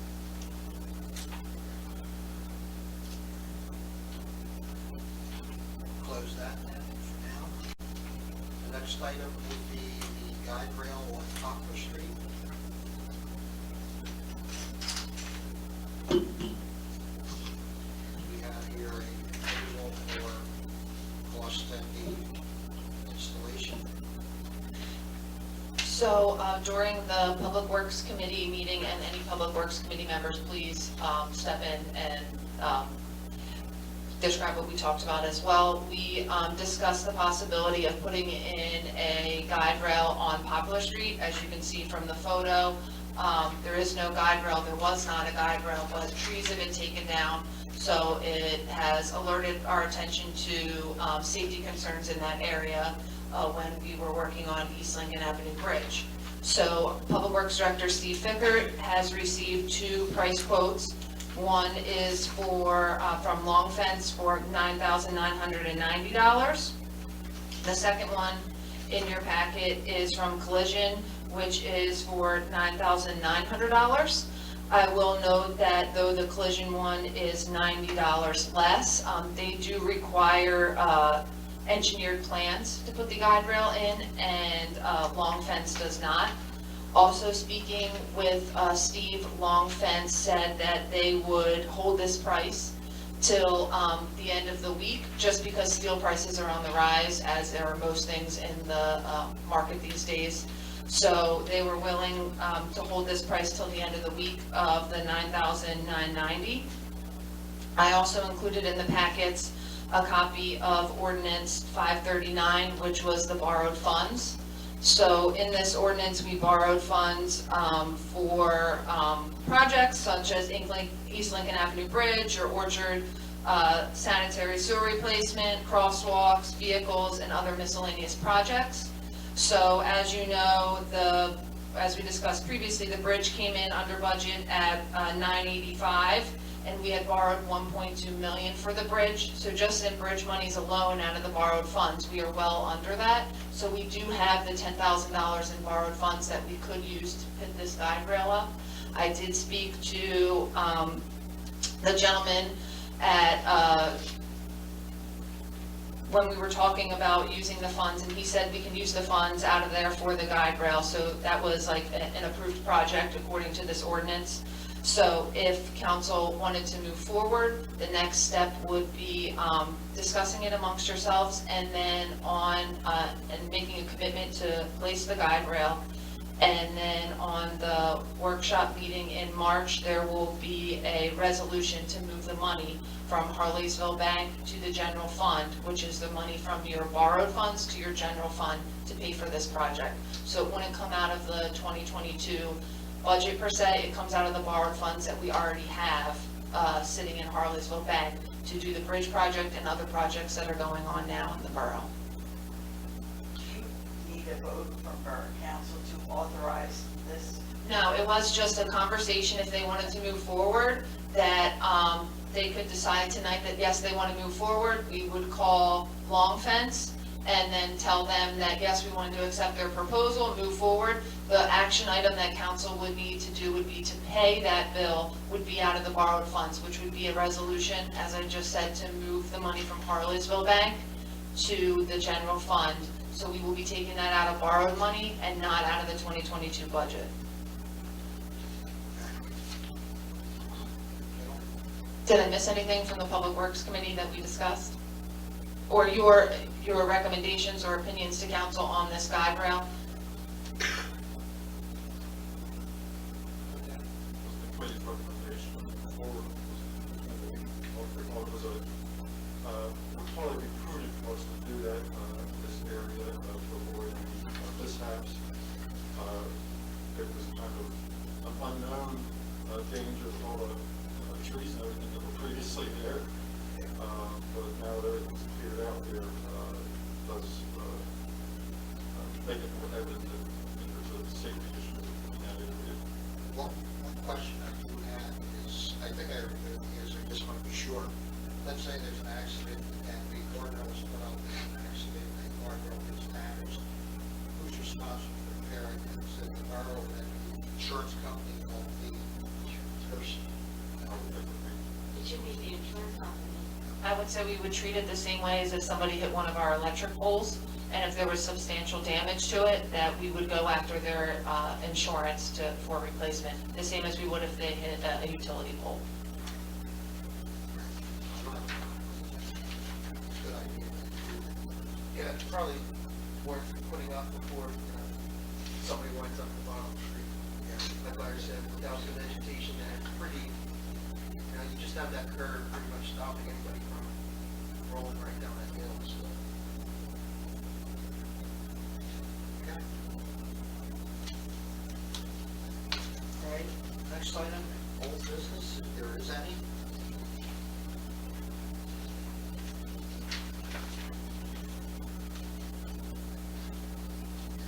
Close that then for now. The next item would be the guide rail on Poplar Street. We have here a proposal for cost and the installation. So during the Public Works Committee meeting, and any Public Works Committee members, please step in and describe what we talked about as well. We discussed the possibility of putting in a guide rail on Poplar Street. As you can see from the photo, there is no guide rail. There was not a guide rail, but trees have been taken down. So it has alerted our attention to safety concerns in that area when we were working on East Lincoln Avenue Bridge. So Public Works Director Steve Fickert has received 2 price quotes. One is from Long Fence for $9,990. The second one in your packet is from Collision, which is for $9,900. I will note that though the Collision one is $90 less, they do require engineered plans to put the guide rail in, and Long Fence does not. Also speaking with Steve, Long Fence said that they would hold this price till the end of the week, just because steel prices are on the rise, as there are most things in the market these days. So they were willing to hold this price till the end of the week of the $9,990. I also included in the packets a copy of Ordinance 539, which was the borrowed funds. So in this ordinance, we borrowed funds for projects such as East Lincoln Avenue Bridge or Orchard, sanitary sewer replacement, crosswalks, vehicles, and other miscellaneous projects. So as you know, as we discussed previously, the bridge came in under budget at $985, and we had borrowed $1.2 million for the bridge. So just in bridge monies alone out of the borrowed funds, we are well under that. So we do have the $10,000 in borrowed funds that we could use to put this guide rail up. I did speak to the gentleman at when we were talking about using the funds, and he said we can use the funds out of there for the guide rail. So that was like an approved project according to this ordinance. So if council wanted to move forward, the next step would be discussing it amongst yourselves, and then and making a commitment to place the guide rail. And then on the workshop meeting in March, there will be a resolution to move the money from Harleysville Bank to the general fund, which is the money from your borrowed funds to your general fund to pay for this project. So it wouldn't come out of the 2022 budget per se, it comes out of the borrowed funds that we already have sitting in Harleysville Bank to do the bridge project and other projects that are going on now in the borough. Do you need a vote from Borough Council to authorize this? No, it was just a conversation if they wanted to move forward, that they could decide tonight that, yes, they want to move forward. We would call Long Fence and then tell them that, yes, we wanted to accept their proposal, move forward. The action item that council would need to do would be to pay that bill, would be out of the borrowed funds, which would be a resolution, as I just said, to move the money from Harleysville Bank to the general fund. So we will be taking that out of borrowed money and not out of the 2022 budget. Did I miss anything from the Public Works Committee that we discussed? Or your recommendations or opinions to council on this guide rail? The committee's recommendation forward would probably be prudent for us to do that in this area to avoid any mishaps. There was kind of an unknown danger with all the trees and everything that were previously there. But now that everything's cleared out there, does make it more evident that there's a safety issue in that area. One question I do have is, I think I just want to be sure. Let's say there's an accident and the guardrail was put up, there's an accident and the guardrail gets damaged. Who's responsible for repairing it? Is it the borough and the insurance company of the person? It should be the insurance company. I would say we would treat it the same way as if somebody hit one of our electric poles, and if there was substantial damage to it, that we would go after their insurance for replacement, the same as we would if they hit a utility pole. Good idea. Yeah, it's probably worth putting up before, somebody winds up in the bottom of the street. Like Larry said, without good vegetation, and pretty, you just have that curve pretty much stopping anybody from rolling right down that hill, so. Okay. All right, next item, old business, if there is any.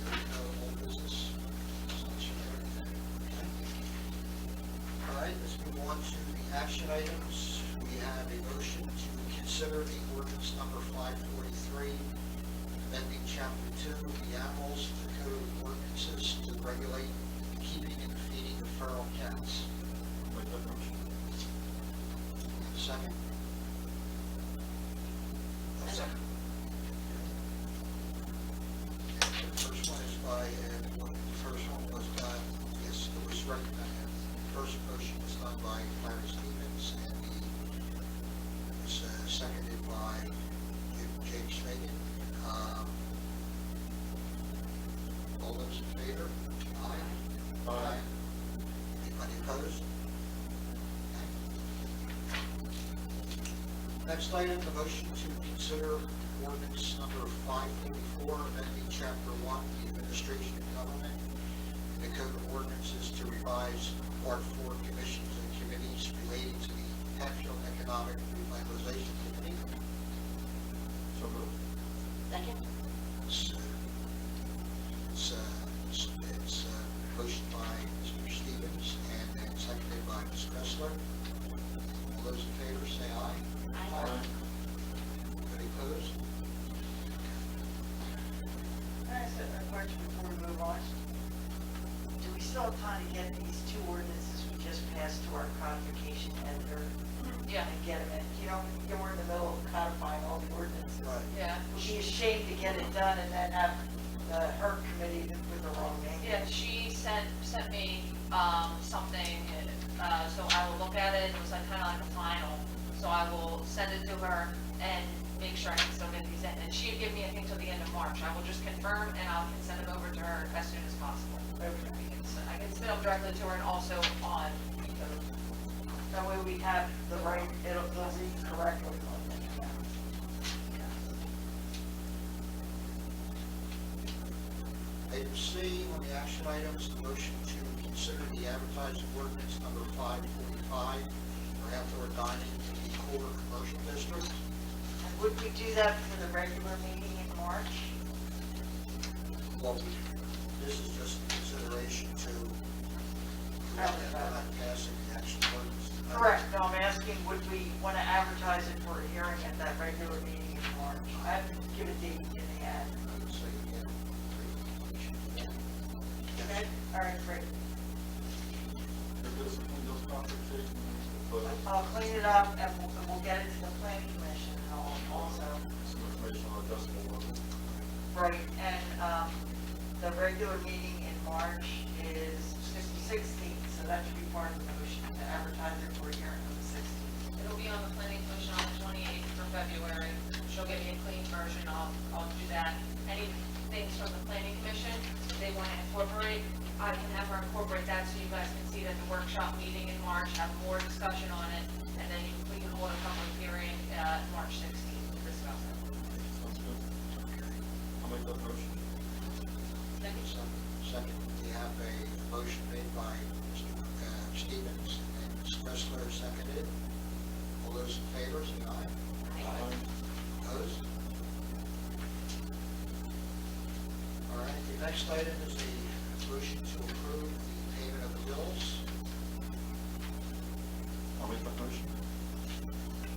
There is no old business. All right, let's move on to the action items. We have a motion to consider the ordinance number 543, amending chapter 2 of the animals of the code of ordinances to regulate the keeping and feeding of feral cats. Make that motion. Second? Second. The first one is by, the first one was by, yes, it was recommended. The first motion was done by Larry Stevens, and it was seconded by James Fagan. All those in favor? Aye. Aye. Anybody opposed? Next item, the motion to consider ordinance number 544, amending chapter 1, the administration of government, in the code of ordinances to revise part 4 commissions and committees relating to the Hatfield Economic Revitalization Committee. So moved. Second? It's motion by Mr. Stevens and then seconded by Ms. Kressler. All those in favor say aye. Aye. Anybody opposed? Can I ask a question before we move on? Do we still have time to get these two ordinances we just passed to our codification editor? Yeah. And get them in, we're in the middle of codifying all the ordinances. Right. Yeah. Would be ashamed to get it done and then have her committee with the wrong name. Yeah, she sent me, something, so I will look at it. It was like, kind of like a final. So I will send it to her and make sure I can still get these in. And she had given me, I think, till the end of March. I will just confirm and I can send them over to her as soon as possible. Okay. I can send them directly to her and also on. That way we have the right, they'll read correctly. Item C on the action items, the motion to consider the advertising ordinance number 545 for outdoor dining in the core commercial district. And would we do that for the regular meeting in March? Well, this is just consideration to, we're not passing the action ordinance. Correct, no, I'm asking, would we want to advertise it for a hearing at that regular meeting in March? I have to give a date in the ad. I would say, yeah, Okay, all right, great. If there's those conversations, but I'll clean it up and we'll get it to the planning commission and all also. some information on adjustable level. Right, and, the regular meeting in March is 16th, so that should be part of the motion to advertise it for a hearing on the 16th. It'll be on the planning commission on the 28th for February. She'll give me a clean version, I'll do that. Any things from the planning commission, if they want to incorporate, I can have her incorporate that so you guys can see it at the workshop meeting in March, have more discussion on it, and then we can hold a public hearing, March 16th to discuss it. Sounds good. I'll make that motion. Second, we have a motion made by Mr. Stevens and Ms. Pressler seconded. All those in favor, say aye. Opposed? All right, the next item is the motion to approve the payment of the bills. I'll make that motion.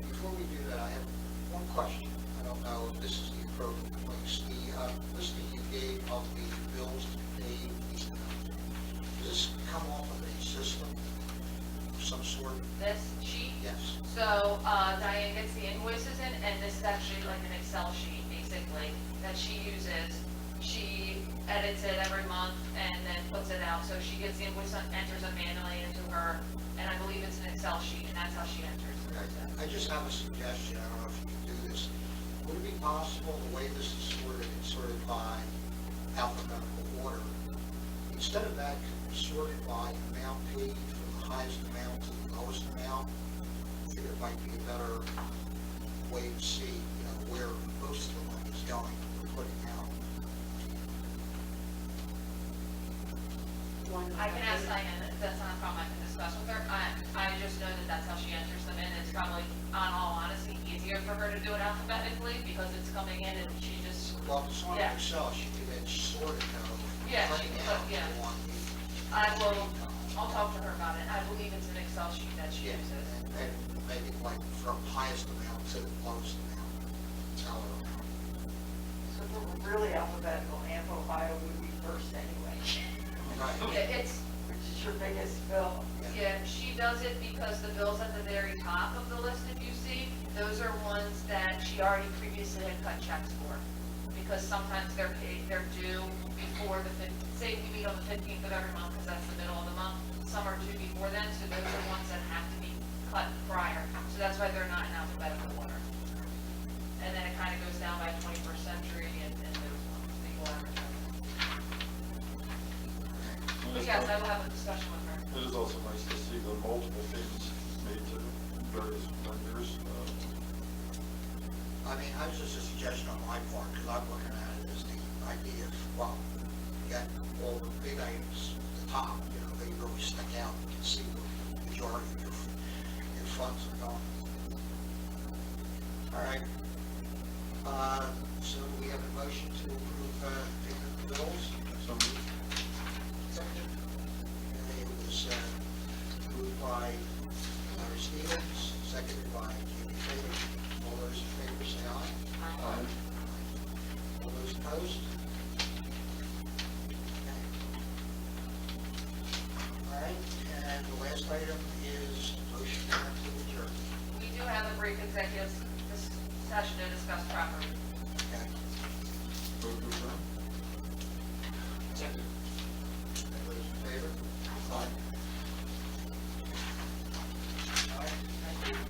Before we do that, I have one question. I don't know if this is the appropriate place. The listing you gave of the bills to be paid, does this come off of a system of some sort? This sheet, Yes. so Diane gets the invoices in, and this is actually like an Excel sheet, basically, that she uses. She edits it every month and then puts it out, so she gets the invoice, enters it manually into her, and I believe it's an Excel sheet, and that's how she enters. Okay. I just have a suggestion. I don't know if you can do this. Would it be possible, the way this is sorted, it's sorted by alphabetical order? Instead of that, sort it by amount paid from the highest amount to the lowest amount. I think it might be a better way to see, where most of the money is going, we're putting out. I can ask Diane, if that's not a problem, I can discuss with her. I just know that that's how she enters them in. It's probably, on all honesty, easier for her to do it alphabetically because it's coming in and she just, Well, if it's on Yeah. Excel, she can then sort it out. Yeah, she printing can, out yeah. the one I'll talk to her about it. I believe it's an Excel sheet that she Yeah, uses. and maybe like from highest amount to the lowest amount. Dollar amount. So if we're really alphabetical, Ampo Bio would be first anyway, Right. Yeah, it's, which is your biggest bill. yeah, she does it because the bills at the very top of the list, if you see, those are ones that she already previously had cut checks for. Because sometimes they're paid, they're due before say we meet on the 15th of every month, because that's the middle of the month. Some are due before then, so those are ones that have to be cut prior. So that's why they're not in alphabetical order. And then it kind of goes down by 21st century and those ones, the order. But yes, I will have a discussion with her. It is also nice to see the multiple payments made to various vendors. I mean, I was just a suggestion on my part, because I'm looking at it as the idea of, well, you got all the big items at the top, they really stick out. You can see where the majority of your funds are going. All right. So we have a motion to approve payment of bills. So moved. Second. And it was moved by Larry Stevens, seconded by Jamie Fagan. All those in favor say aye. Aye. All those opposed? Okay. All right, and the last item is motion to adjourn. We do have a brief executive session to discuss property. Okay. Move to adjourn. Second. All those in favor? Aye.